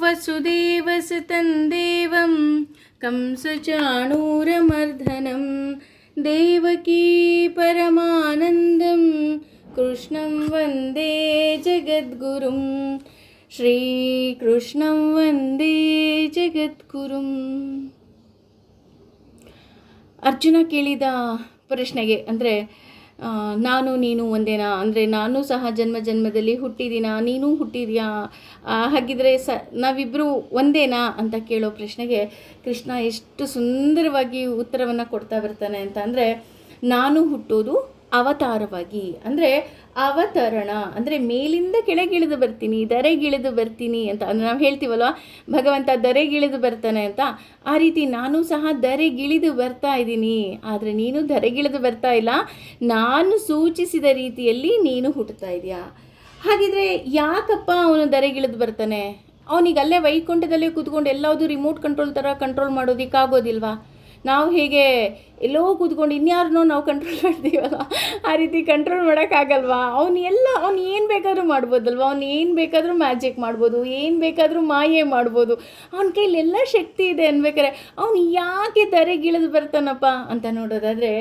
ವಸುದೇವಸುತಂ ದೇವಂ ಕಂಸಚಾಣೂರಮರ್ದನಂ ದೇವಕೀ ಪರಮಾನಂದಂ ಕೃಷ್ಣಂ ವಂದೇ ಜಗದ್ಗುರುಂ ಶ್ರೀಕೃಷ್ಣಂ ವಂದೇ ಜಗದ್ಗುರುಂ. ಅರ್ಜುನ ಕೇಳಿದ ಪ್ರಶ್ನೆಗೆ ಅಂದರೆ ನಾನು ನೀನು ಒಂದೇನಾ, ಅಂದರೆ ನಾನು ಸಹ ಜನ್ಮ ಜನ್ಮದಲ್ಲಿ ಹುಟ್ಟಿದ್ದೀನಾ, ನೀನು ಹುಟ್ಟಿದ್ಯಾ, ಹಾಗಿದ್ರೆ ನಾವಿಬ್ಬರು ಒಂದೇನಾ ಅಂತ ಕೇಳೋ ಪ್ರಶ್ನೆಗೆ ಕೃಷ್ಣ ಎಷ್ಟು ಸುಂದರವಾಗಿ ಉತ್ತರವನ್ನು ಕೊಡ್ತಾ ಬರ್ತಾನೆ ಅಂತ ಅಂದರೆ, ನಾನು ಹುಟ್ಟೋದು ಅವತಾರವಾಗಿ, ಅಂದರೆ ಅವತರಣ ಅಂದರೆ ಮೇಲಿಂದ ಕೆಳಗಿಳಿದು ಬರ್ತೀನಿ, ಧರೆಗಿಳಿದು ಬರ್ತೀನಿ ಅಂತ ಅಂದರೆ ನಾವು ಹೇಳ್ತೀವಲ್ವ, ಭಗವಂತ ಧರೆಗಿಳಿದು ಬರ್ತಾನೆ ಅಂತ. ಆ ರೀತಿ ನಾನು ಸಹ ಧರೆಗಿಳಿದು ಬರ್ತಾ ಇದ್ದೀನಿ, ಆದರೆ ನೀನು ಧರೆಗಿಳಿದು ಬರ್ತಾ ಇಲ್ಲ, ನಾನು ಸೂಚಿಸಿದ ರೀತಿಯಲ್ಲಿ ನೀನು ಹುಟ್ಟುತ್ತಾ ಇದೆಯಾ. ಹಾಗಿದ್ರೆ ಯಾಕಪ್ಪ ಅವನು ಧರೆಗಿಳಿದು ಬರ್ತಾನೆ? ಅವನಿಗೆ ಅಲ್ಲೇ ವೈಕುಂಠದಲ್ಲೇ ಕೂತ್ಕೊಂಡು ಎಲ್ಲಾವುದು ರಿಮೋಟ್ ಕಂಟ್ರೋಲ್ ಥರ ಕಂಟ್ರೋಲ್ ಮಾಡೋದಕ್ಕಾಗೋದಿಲ್ವಾ? ನಾವು ಹೇಗೆ ಎಲ್ಲೋ ಕೂತ್ಕೊಂಡು ಇನ್ಯಾರನ್ನೋ ನಾವು ಕಂಟ್ರೋಲ್ ಮಾಡ್ತೀವಲ್ಲ, ಆ ರೀತಿ ಕಂಟ್ರೋಲ್ ಮಾಡೋಕ್ಕಾಗಲ್ವಾ? ಅವನು ಏನು ಬೇಕಾದರೂ ಮಾಡ್ಬೋದಲ್ವ, ಅವ್ನು ಏನು ಬೇಕಾದರೂ ಮ್ಯಾಜಿಕ್ ಮಾಡ್ಬೋದು, ಏನು ಬೇಕಾದರೂ ಮಾಯೆ ಮಾಡ್ಬೋದು, ಅವನ ಕೈಲೆಲ್ಲ ಶಕ್ತಿ ಇದೆ ಅನ್ಬೇಕಾರೆ ಅವನು ಯಾಕೆ ಧರೆಗಿಳಿದು ಬರ್ತಾನಪ್ಪ ಅಂತ ನೋಡೋದಾದರೆ,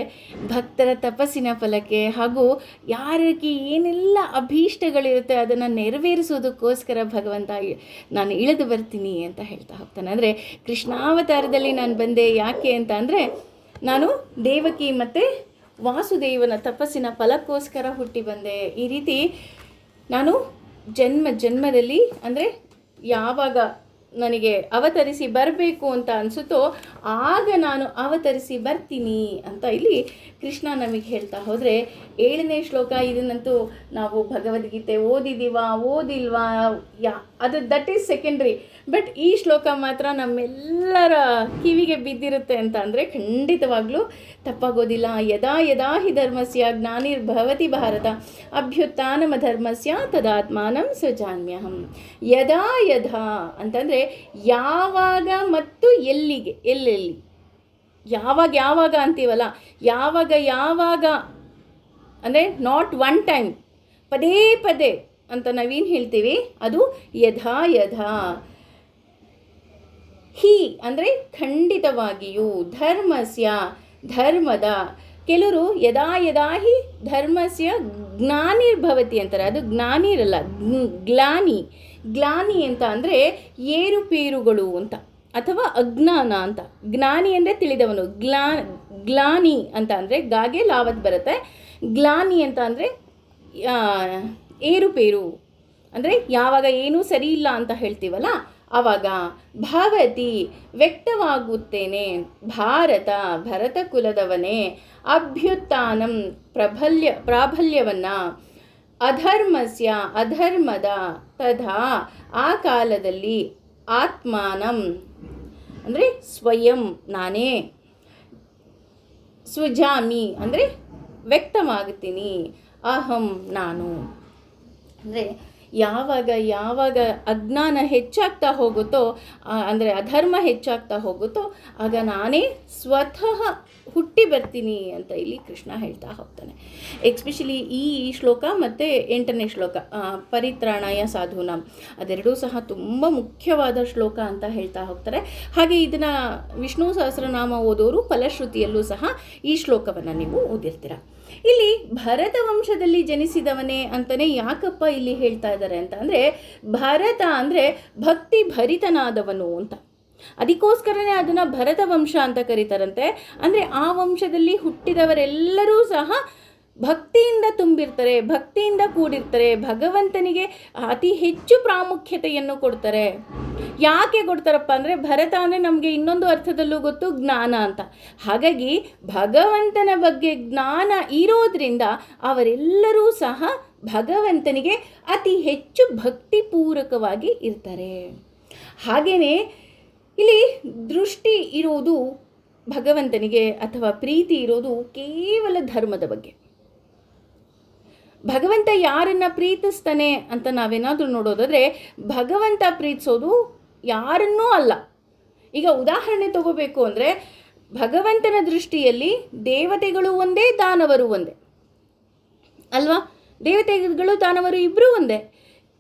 ಭಕ್ತರ ತಪಸ್ಸಿನ ಫಲಕ್ಕೆ ಹಾಗೂ ಯಾರಿಗೆ ಏನೆಲ್ಲ ಅಭೀಷ್ಟಗಳಿರುತ್ತೆ ಅದನ್ನು ನೆರವೇರಿಸೋದಕ್ಕೋಸ್ಕರ ಭಗವಂತ ನಾನು ಇಳಿದು ಬರ್ತೀನಿ ಅಂತ ಹೇಳ್ತಾ ಹೋಗ್ತಾನೆ. ಅಂದರೆ ಕೃಷ್ಣಾವತಾರದಲ್ಲಿ ನಾನು ಬಂದೆ ಯಾಕೆ ಅಂತ ಅಂದರೆ, ನಾನು ದೇವಕಿ ಮತ್ತು ವಾಸುದೇವನ ತಪಸ್ಸಿನ ಫಲಕ್ಕೋಸ್ಕರ ಹುಟ್ಟಿ ಬಂದೆ. ಈ ರೀತಿ ನಾನು ಜನ್ಮದಲ್ಲಿ ಅಂದರೆ ಯಾವಾಗ ನನಗೆ ಅವತರಿಸಿ ಬರಬೇಕು ಅಂತ ಅನಿಸುತ್ತೋ ಆಗ ನಾನು ಅವತರಿಸಿ ಬರ್ತೀನಿ ಅಂತ ಇಲ್ಲಿ ಕೃಷ್ಣ ನಮಗೆ ಹೇಳ್ತಾ ಹೋದರೆ, 7ನೇ ಶ್ಲೋಕ ಇದನ್ನಂತೂ ನಾವು ಭಗವದ್ಗೀತೆ ಓದಿಲ್ವಾ ಅದು ದಟ್ ಈಸ್ ಸೆಕೆಂಡ್ರಿ. ಬಟ್ ಈ ಶ್ಲೋಕ ಮಾತ್ರ ನಮ್ಮೆಲ್ಲರ ಕಿವಿಗೆ ಬಿದ್ದಿರುತ್ತೆ ಅಂತ ಅಂದರೆ ಖಂಡಿತವಾಗ್ಲೂ ತಪ್ಪಾಗೋದಿಲ್ಲ. ಯದಾ ಯದಾ ಹಿ ಧರ್ಮಸ್ಯ ಜ್ಞಾನಿರ್ಭವತಿ ಭಾರತ ಅಭ್ಯುತ್ಥಾನಮಧರ್ಮಸ್ಯ ತದಾತ್ಮಾನಂ ಸಜಾಮ್ಯಹಂ. ಯದಾ ಯದಾ ಅಂತಂದರೆ ಯಾವಾಗ ಮತ್ತು ಎಲ್ಲೆಲ್ಲಿ, ಯಾವಾಗ ಅಂತೀವಲ್ಲ, ಯಾವಾಗ ಅಂದರೆ ನಾಟ್ ಒನ್ ಟೈಮ್, ಪದೇ ಅಂತ ನಾವೇನು ಹೇಳ್ತೀವಿ ಅದು ಯಥಾ ಯಥಾ. ಹಿ ಅಂದರೆ ಖಂಡಿತವಾಗಿಯೂ, ಧರ್ಮದ, ಕೆಲವರು ಯದಾ ಯದಾ ಹಿ ಧರ್ಮಸ್ಯ ಜ್ಞಾನಿರ್ಭವತಿ ಅಂತಾರೆ, ಅದು ಜ್ಞಾನಿರಲ್ಲ, ಗ್ಲಾನಿ ಅಂತ ಅಂದರೆ ಏರುಪೇರುಗಳು ಅಂತ, ಅಥವಾ ಅಜ್ಞಾನ ಅಂತ. ಜ್ಞಾನಿ ಅಂದರೆ ತಿಳಿದವನು, ಗ್ಲಾನಿ ಅಂತ ಅಂದರೆ ಗಾಗೆ ಲಾವತ್ ಬರುತ್ತೆ, ಗ್ಲಾನಿ ಅಂತ ಅಂದರೆ ಏರುಪೇರು ಅಂದರೆ ಯಾವಾಗ ಏನೂ ಸರಿ ಇಲ್ಲ ಅಂತ ಹೇಳ್ತೀವಲ್ಲ ಆವಾಗ. ಭವತಿ ವ್ಯಕ್ತವಾಗುತ್ತೇನೆ, ಭರತ ಕುಲದವನೇ, ಅಭ್ಯುತ್ಥಾನಂ ಪ್ರಾಬಲ್ಯವನ್ನು, ಅಧರ್ಮದ ತಥಾ ಆ ಕಾಲದಲ್ಲಿ, ಆತ್ಮಾನಂ ಅಂದರೆ ಸ್ವಯಂ ನಾನೇ, ಸೃಜಾಮಿ ಅಂದರೆ ವ್ಯಕ್ತವಾಗುತ್ತೀನಿ, ಅಹಂ ನಾನು. ಅಂದರೆ ಯಾವಾಗ ಅಜ್ಞಾನ ಹೆಚ್ಚಾಗ್ತಾ ಹೋಗುತ್ತೋ, ಅಂದರೆ ಅಧರ್ಮ ಹೆಚ್ಚಾಗ್ತಾ ಹೋಗುತ್ತೋ ಆಗ ನಾನೇ ಸ್ವತಃ ಹುಟ್ಟಿ ಬರ್ತೀನಿ ಅಂತ ಇಲ್ಲಿ ಕೃಷ್ಣ ಹೇಳ್ತಾ ಹೋಗ್ತಾನೆ. ಎಸ್ಪೆಷಲಿ ಈ ಶ್ಲೋಕ ಮತ್ತು 8ನೇ ಶ್ಲೋಕ ಪರಿತ್ರಾಣಾಯ ಸಾಧೂನಾಂ, ಅದೆರಡೂ ಸಹ ತುಂಬ ಮುಖ್ಯವಾದ ಶ್ಲೋಕ ಅಂತ ಹೇಳ್ತಾ ಹೋಗ್ತಾರೆ. ಹಾಗೆ ಇದನ್ನು ವಿಷ್ಣು ಸಹಸ್ರನಾಮ ಓದೋರು ಫಲಶ್ರುತಿಯಲ್ಲೂ ಸಹ ಈ ಶ್ಲೋಕವನ್ನು ನೀವು ಓದಿರ್ತೀರ. ಇಲ್ಲಿ ಭರತ ವಂಶದಲ್ಲಿ ಜನಿಸಿದವನೇ ಅಂತಲೇ ಯಾಕಪ್ಪ ಇಲ್ಲಿ ಹೇಳ್ತಾ ಇದ್ದಾರೆ ಅಂತ ಅಂದರೆ, ಭರತ ಅಂದರೆ ಭಕ್ತಿ ಭರಿತನಾದವನು ಅಂತ, ಅದಕ್ಕೋಸ್ಕರನೇ ಅದನ್ನು ಭರತ ವಂಶ ಅಂತ ಕರೀತಾರಂತೆ. ಅಂದರೆ ಆ ವಂಶದಲ್ಲಿ ಹುಟ್ಟಿದವರೆಲ್ಲರೂ ಸಹ ಭಕ್ತಿಯಿಂದ ತುಂಬಿರ್ತಾರೆ, ಭಕ್ತಿಯಿಂದ ಕೂಡಿರ್ತಾರೆ, ಭಗವಂತನಿಗೆ ಅತಿ ಹೆಚ್ಚು ಪ್ರಾಮುಖ್ಯತೆಯನ್ನು ಕೊಡ್ತಾರೆ. ಯಾಕೆ ಕೊಡ್ತಾರಪ್ಪ ಅಂದರೆ, ಭರತ ಅಂದರೆ ನಮಗೆ ಇನ್ನೊಂದು ಅರ್ಥದಲ್ಲೂ ಗೊತ್ತು, ಜ್ಞಾನ ಅಂತ. ಹಾಗಾಗಿ ಭಗವಂತನ ಬಗ್ಗೆ ಜ್ಞಾನ ಇರೋದ್ರಿಂದ ಅವರೆಲ್ಲರೂ ಸಹ ಭಗವಂತನಿಗೆ ಅತಿ ಹೆಚ್ಚು ಭಕ್ತಿಪೂರ್ವಕವಾಗಿ ಇರ್ತಾರೆ. ಹಾಗೆಯೇ ಇಲ್ಲಿ ದೃಷ್ಟಿ ಇರೋದು ಭಗವಂತನಿಗೆ ಅಥವಾ ಪ್ರೀತಿ ಇರೋದು ಕೇವಲ ಧರ್ಮದ ಬಗ್ಗೆ. ಭಗವಂತ ಯಾರನ್ನು ಪ್ರೀತಿಸ್ತಾನೆ ಅಂತ ನಾವೇನಾದರೂ ನೋಡೋದಾದರೆ, ಭಗವಂತ ಪ್ರೀತಿಸೋದು ಯಾರನ್ನೂ ಅಲ್ಲ. ಈಗ ಉದಾಹರಣೆ ತಗೋಬೇಕು ಅಂದರೆ, ಭಗವಂತನ ದೃಷ್ಟಿಯಲ್ಲಿ ದೇವತೆಗಳು ಒಂದೇ, ದಾನವರು ಒಂದೇ ಅಲ್ವಾ? ದೇವತೆಗಳು ದಾನವರು ಇಬ್ಬರೂ ಒಂದೇ.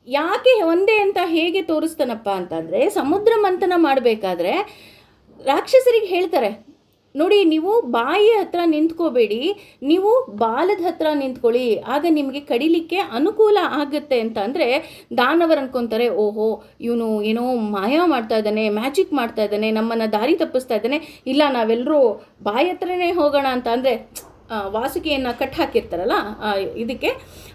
ಯಾಕೆ ಒಂದೇ ಅಂತ ಹೇಗೆ ತೋರಿಸ್ತಾನಪ್ಪ ಅಂತಂದರೆ, ಸಮುದ್ರ ಮಂಥನ ಮಾಡಬೇಕಾದ್ರೆ ರಾಕ್ಷಸರಿಗೆ ಹೇಳ್ತಾರೆ, ನೋಡಿ ನೀವು ಬಾಯಿ ಹತ್ರ ನಿಂತ್ಕೋಬೇಡಿ, ನೀವು ಬಾಲದ ಹತ್ರ ನಿಂತ್ಕೊಳ್ಳಿ, ಆಗ ನಿಮಗೆ ಕಡಿಲಿಕ್ಕೆ ಅನುಕೂಲ ಆಗುತ್ತೆ ಅಂತ. ಅಂದರೆ ದಾನವರು ಅನ್ಕೊತಾರೆ, ಓಹೋ ಇವನು ಏನೋ ಮಾಯ ಮಾಡ್ತಾ ಇದ್ದಾನೆ, ಮ್ಯಾಜಿಕ್ ಮಾಡ್ತಾ ಇದ್ದಾನೆ, ನಮ್ಮನ್ನು ದಾರಿ ತಪ್ಪಿಸ್ತಾ ಇದ್ದಾನೆ, ಇಲ್ಲ ನಾವೆಲ್ಲರೂ ಬಾಯಿ ಹತ್ರನೇ ಹೋಗೋಣ ಅಂತ. ಅಂದರೆ ವಾಸುಕಿಯನ್ನು ಕಟ್ ಹಾಕಿರ್ತಾರಲ್ಲ ಇದಕ್ಕೆ,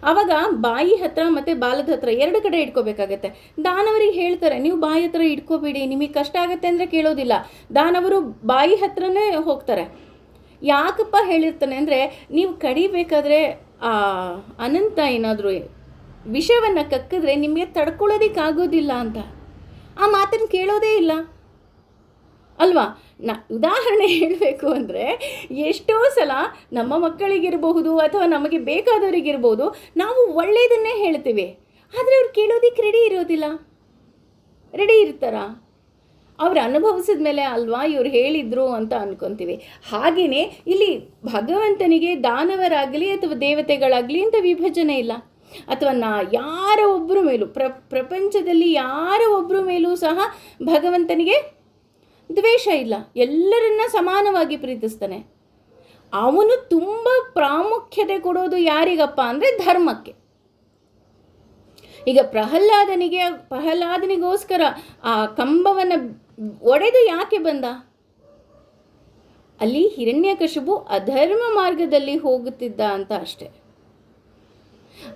ಆವಾಗ ಬಾಯಿ ಹತ್ರ ಮತ್ತು ಬಾಲದ ಹತ್ರ ಎರಡು ಕಡೆ ಇಟ್ಕೋಬೇಕಾಗತ್ತೆ. ದಾನವರಿಗೆ ಹೇಳ್ತಾರೆ, ನೀವು ಬಾಯಿ ಹತ್ರ ಇಟ್ಕೋಬೇಡಿ, ನಿಮಗೆ ಕಷ್ಟ ಆಗುತ್ತೆ ಅಂದರೆ ಕೇಳೋದಿಲ್ಲ. ದಾನವರು ಬಾಯಿ ಹತ್ರನೇ ಹೋಗ್ತಾರೆ. ಯಾಕಪ್ಪ ಹೇಳಿರ್ತಾನೆ ಅಂದರೆ, ನೀವು ಕಡಿಬೇಕಾದ್ರೆ ಅನಂತ ಏನಾದರೂ ವಿಷವನ್ನು ಕಕ್ಕಿದ್ರೆ ನಿಮಗೆ ತಡ್ಕೊಳ್ಳೋದಕ್ಕಾಗೋದಿಲ್ಲ ಅಂತ. ಆ ಮಾತನ್ನು ಕೇಳೋದೇ ಇಲ್ಲ ಅಲ್ವಾ. ಉದಾಹರಣೆ ಹೇಳಬೇಕು ಅಂದರೆ, ಎಷ್ಟೋ ಸಲ ನಮ್ಮ ಮಕ್ಕಳಿಗಿರಬಹುದು ಅಥವಾ ನಮಗೆ ಬೇಕಾದವರಿಗಿರ್ಬೋದು, ನಾವು ಒಳ್ಳೆಯದನ್ನೇ ಹೇಳ್ತೀವಿ, ಆದರೆ ಅವ್ರು ಕೇಳೋದಕ್ಕೆ ರೆಡಿ ಇರ್ತಾರಾ? ಅವ್ರು ಅನುಭವಿಸಿದ ಮೇಲೆ ಅಲ್ವಾ ಇವ್ರು ಹೇಳಿದ್ರು ಅಂತ ಅಂದ್ಕೊತೀವಿ. ಹಾಗೆಯೇ ಇಲ್ಲಿ ಭಗವಂತನಿಗೆ ದಾನವರಾಗಲಿ ಅಥವಾ ದೇವತೆಗಳಾಗಲಿ ಅಂತ ವಿಭಜನೆ ಇಲ್ಲ. ಅಥವಾ ಯಾರ ಒಬ್ಬರ ಮೇಲೂ ಪ್ರಪಂಚದಲ್ಲಿ ಯಾರ ಒಬ್ಬರ ಮೇಲೂ ಸಹ ಭಗವಂತನಿಗೆ ದ್ವೇಷ ಇಲ್ಲ, ಎಲ್ಲರನ್ನ ಸಮಾನವಾಗಿ ಪ್ರೀತಿಸ್ತಾನೆ. ಅವನು ತುಂಬ ಪ್ರಾಮುಖ್ಯತೆ ಕೊಡೋದು ಯಾರಿಗಪ್ಪ ಅಂದರೆ ಧರ್ಮಕ್ಕೆ. ಈಗ ಪ್ರಹ್ಲಾದನಿಗೋಸ್ಕರ ಆ ಕಂಬವನ್ನು ಒಡೆದು ಯಾಕೆ ಬಂದ? ಅಲ್ಲಿ ಹಿರಣ್ಯಕಶಿಪು ಅಧರ್ಮ ಮಾರ್ಗದಲ್ಲಿ ಹೋಗುತ್ತಿದ್ದ ಅಂತ ಅಷ್ಟೆ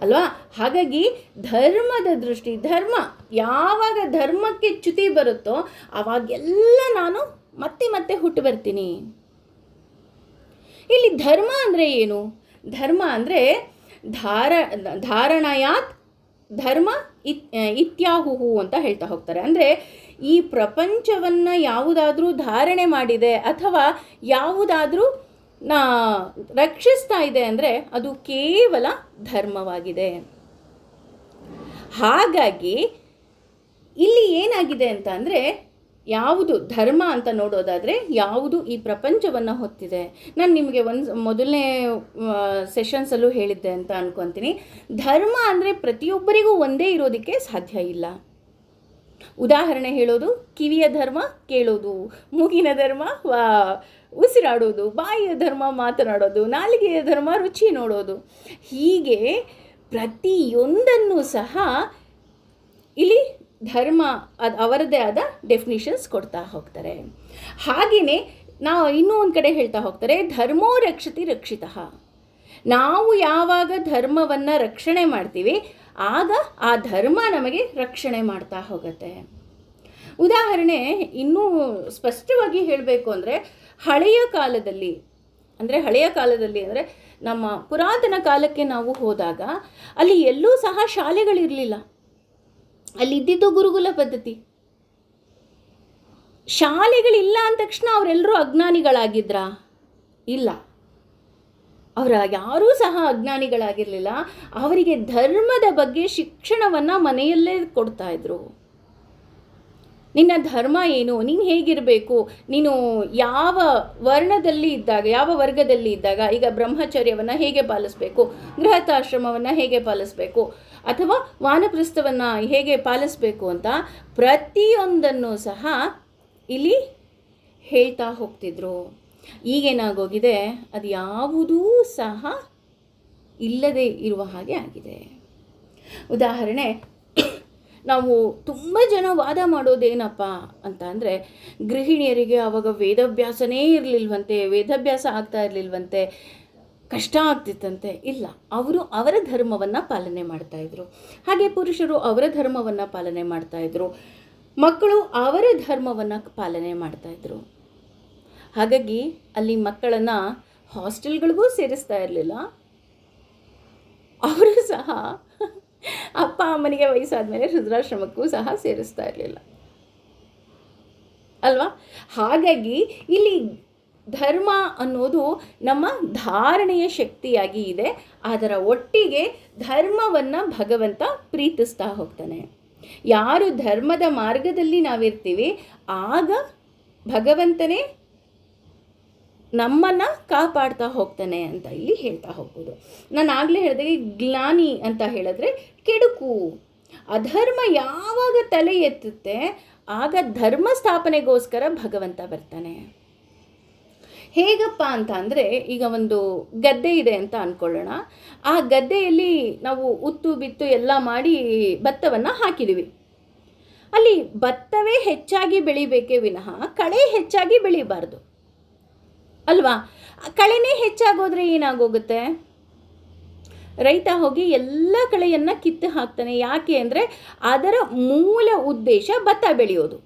ಅಲ್ವಾ. ಹಾಗಾಗಿ ಧರ್ಮದ ದೃಷ್ಟಿ, ಯಾವಾಗ ಧರ್ಮಕ್ಕೆ ಚ್ಯುತಿ ಬರುತ್ತೋ ಆವಾಗೆಲ್ಲ ನಾನು ಮತ್ತೆ ಹುಟ್ಟು ಬರ್ತೀನಿ. ಇಲ್ಲಿ ಧರ್ಮ ಅಂದರೆ ಏನು? ಧರ್ಮ ಅಂದರೆ ಧಾರಣಯಾತ್ ಧರ್ಮ ಇತ್ಯಾಹುಹು ಅಂತ ಹೇಳ್ತಾ ಹೋಗ್ತಾರೆ. ಅಂದರೆ ಈ ಪ್ರಪಂಚವನ್ನು ಯಾವುದಾದ್ರೂ ಧಾರಣೆ ಮಾಡಿದೆ ಅಥವಾ ಯಾವುದಾದ್ರೂ ರಕ್ಷಿಸ್ತಾ ಇದೆ ಅಂದರೆ ಅದು ಕೇವಲ ಧರ್ಮವಾಗಿದೆ. ಹಾಗಾಗಿ ಇಲ್ಲಿ ಏನಾಗಿದೆ ಅಂತ ಅಂದರೆ, ಯಾವುದು ಧರ್ಮ ಅಂತ ನೋಡೋದಾದರೆ ಯಾವುದು ಈ ಪ್ರಪಂಚವನ್ನು ಹೊತ್ತಿದೆ. ನಾನು ನಿಮಗೆ ಮೊದಲನೇ ಸೆಷನ್ಸಲ್ಲೂ ಹೇಳಿದ್ದೆ ಅಂತ ಅನ್ಕೊತೀನಿ. ಧರ್ಮ ಅಂದರೆ ಪ್ರತಿಯೊಬ್ಬರಿಗೂ ಒಂದೇ ಇರೋದಕ್ಕೆ ಸಾಧ್ಯ ಇಲ್ಲ. ಉದಾಹರಣೆ ಹೇಳೋದು, ಕಿವಿಯ ಧರ್ಮ ಕೇಳೋದು, ಮೂಗಿನ ಧರ್ಮ ಉಸಿರಾಡೋದು, ಬಾಯಿಯ ಧರ್ಮ ಮಾತನಾಡೋದು, ನಾಲಿಗೆಯ ಧರ್ಮ ರುಚಿ ನೋಡೋದು. ಹೀಗೆ ಪ್ರತಿಯೊಂದನ್ನು ಸಹ ಇಲ್ಲಿ ಧರ್ಮ ಅವರದೇ ಆದ ಡೆಫಿನಿಷನ್ಸ್ ಕೊಡ್ತಾ ಹೋಗ್ತಾರೆ. ಹಾಗೆಯೇ ನಾವು ಇನ್ನೂ ಒಂದು ಕಡೆ ಹೇಳ್ತಾ ಹೋಗ್ತಾರೆ, ಧರ್ಮೋ ರಕ್ಷತಿ ರಕ್ಷಿತಃ. ನಾವು ಯಾವಾಗ ಧರ್ಮವನ್ನು ರಕ್ಷಣೆ ಮಾಡ್ತೀವಿ ಆಗ ಆ ಧರ್ಮ ನಮಗೆ ರಕ್ಷಣೆ ಮಾಡ್ತಾ ಹೋಗುತ್ತೆ. ಉದಾಹರಣೆ ಇನ್ನೂ ಸ್ಪಷ್ಟವಾಗಿ ಹೇಳಬೇಕು ಅಂದರೆ, ಹಳೆಯ ಕಾಲದಲ್ಲಿ ಅಂದರೆ ನಮ್ಮ ಪುರಾತನ ಕಾಲಕ್ಕೆ ನಾವು ಹೋದಾಗ ಅಲ್ಲಿ ಎಲ್ಲೂ ಸಹ ಶಾಲೆಗಳಿರಲಿಲ್ಲ. ಅಲ್ಲಿದ್ದಿದ್ದು ಗುರುಕುಲ ಪದ್ಧತಿ. ಶಾಲೆಗಳಿಲ್ಲ ಅಂದ ತಕ್ಷಣ ಅವರೆಲ್ಲರೂ ಅಜ್ಞಾನಿಗಳಾಗಿದ್ರಾ? ಇಲ್ಲ, ಯಾರೂ ಸಹ ಅಜ್ಞಾನಿಗಳಾಗಿರಲಿಲ್ಲ. ಅವರಿಗೆ ಧರ್ಮದ ಬಗ್ಗೆ ಶಿಕ್ಷಣವನ್ನು ಮನೆಯಲ್ಲೇ ಕೊಡ್ತಾಯಿದ್ರು. ನಿನ್ನ ಧರ್ಮ ಏನು, ನೀನು ಹೇಗಿರಬೇಕು, ನೀನು ಯಾವ ವರ್ಣದಲ್ಲಿ ಇದ್ದಾಗ, ಯಾವ ವರ್ಗದಲ್ಲಿ ಇದ್ದಾಗ, ಈಗ ಬ್ರಹ್ಮಚರ್ಯವನ್ನು ಹೇಗೆ ಪಾಲಿಸಬೇಕು, ಗೃಹಸ್ಥಾಶ್ರಮವನ್ನು ಹೇಗೆ ಪಾಲಿಸಬೇಕು, ಅಥವಾ ವಾನಪ್ರಸ್ಥವನ್ನು ಹೇಗೆ ಪಾಲಿಸಬೇಕು ಅಂತ ಪ್ರತಿಯೊಂದನ್ನು ಸಹ ಇಲ್ಲಿ ಹೇಳ್ತಾ ಹೋಗ್ತಿದ್ರು. ಈಗೇನಾಗೋಗಿದೆ, ಅದು ಯಾವುದೂ ಸಹ ಇಲ್ಲದೆ ಇರುವ ಹಾಗೆ ಆಗಿದೆ. ಉದಾಹರಣೆ, ನಾವು ತುಂಬ ಜನ ವಾದ ಮಾಡೋದೇನಪ್ಪ ಅಂತ ಅಂದರೆ, ಗೃಹಿಣಿಯರಿಗೆ ಆವಾಗ ವೇದಾಭ್ಯಾಸನೇ ಇರಲಿಲ್ವಂತೆ, ವೇದಾಭ್ಯಾಸ ಆಗ್ತಾ ಇರಲಿಲ್ವಂತೆ, ಕಷ್ಟ ಆಗ್ತಿತ್ತಂತೆ. ಇಲ್ಲ, ಅವರು ಅವರ ಧರ್ಮವನ್ನು ಪಾಲನೆ ಮಾಡ್ತಾಯಿದ್ರು. ಹಾಗೆ ಪುರುಷರು ಅವರ ಧರ್ಮವನ್ನು ಪಾಲನೆ ಮಾಡ್ತಾಯಿದ್ರು, ಮಕ್ಕಳು ಅವರ ಧರ್ಮವನ್ನು ಪಾಲನೆ ಮಾಡ್ತಾಯಿದ್ರು. ಹಾಗಾಗಿ ಅಲ್ಲಿ ಮಕ್ಕಳನ್ನು ಹಾಸ್ಟೆಲ್ಗಳಿಗೂ ಸೇರಿಸ್ತಾ ಇರಲಿಲ್ಲ. ಅವರು ಸಹ ಅಪ್ಪ ಅಮ್ಮನಿಗೆ ವಯಸ್ಸಾದ ಮೇಲೆ ವೃದ್ಧಾಶ್ರಮಕ್ಕೂ ಸಹ ಸೇರಿಸ್ತಾ ಇರಲಿಲ್ಲ ಅಲ್ವಾ. ಹಾಗಾಗಿ ಇಲ್ಲಿ ಧರ್ಮ ಅನ್ನೋದು ನಮ್ಮ ಧಾರಣೆಯ ಶಕ್ತಿಯಾಗಿ ಇದೆ. ಅದರ ಒಟ್ಟಿಗೆ ಧರ್ಮವನ್ನು ಭಗವಂತ ಪ್ರೀತಿಸ್ತಾ ಹೋಗ್ತಾನೆ. ಯಾರು ಧರ್ಮದ ಮಾರ್ಗದಲ್ಲಿ ನಾವಿರ್ತೀವಿ ಆಗ ಭಗವಂತನೇ ನಮ್ಮನ್ನು ಕಾಪಾಡ್ತಾ ಹೋಗ್ತಾನೆ ಅಂತ ಇಲ್ಲಿ ಹೇಳ್ತಾ ಹೋಗ್ಬೋದು. ನಾನು ಆಗಲೇ ಹೇಳಿದೆ, ಜ್ಞಾನಿ ಅಂತ ಹೇಳಿದ್ರೆ ಕೆಡುಕು, ಅಧರ್ಮ ಯಾವಾಗ ತಲೆ ಎತ್ತುತ್ತೆ ಆಗ ಧರ್ಮ ಸ್ಥಾಪನೆಗೋಸ್ಕರ ಭಗವಂತ ಬರ್ತಾನೆ. ಹೇಗಪ್ಪ ಅಂತ ಅಂದರೆ, ಈಗ ಒಂದು ಗದ್ದೆ ಇದೆ ಅಂತ ಅಂದ್ಕೊಳ್ಳೋಣ. ಆ ಗದ್ದೆಯಲ್ಲಿ ನಾವು ಉತ್ತು ಬಿತ್ತು ಎಲ್ಲ ಮಾಡಿ ಭತ್ತವನ್ನು ಹಾಕಿದ್ದೀವಿ. ಅಲ್ಲಿ ಭತ್ತವೇ ಹೆಚ್ಚಾಗಿ ಬೆಳಿಬೇಕೇ ವಿನಃ ಕಳೆ ಹೆಚ್ಚಾಗಿ ಬೆಳಿಬಾರ್ದು ಅಲ್ವಾ? ಕಳೆನೇ ಹೆಚ್ಚಾಗೋದ್ರೆ ಏನಾಗೋಗುತ್ತೆ? ರೈತ ಹೋಗಿ ಎಲ್ಲ ಕಳೆಯನ್ನು ಕಿತ್ತು ಹಾಕ್ತಾನೆ. ಯಾಕೆ ಅಂದರೆ ಅದರ ಮೂಲ ಉದ್ದೇಶ ಭತ್ತ ಬೆಳೆಯೋದು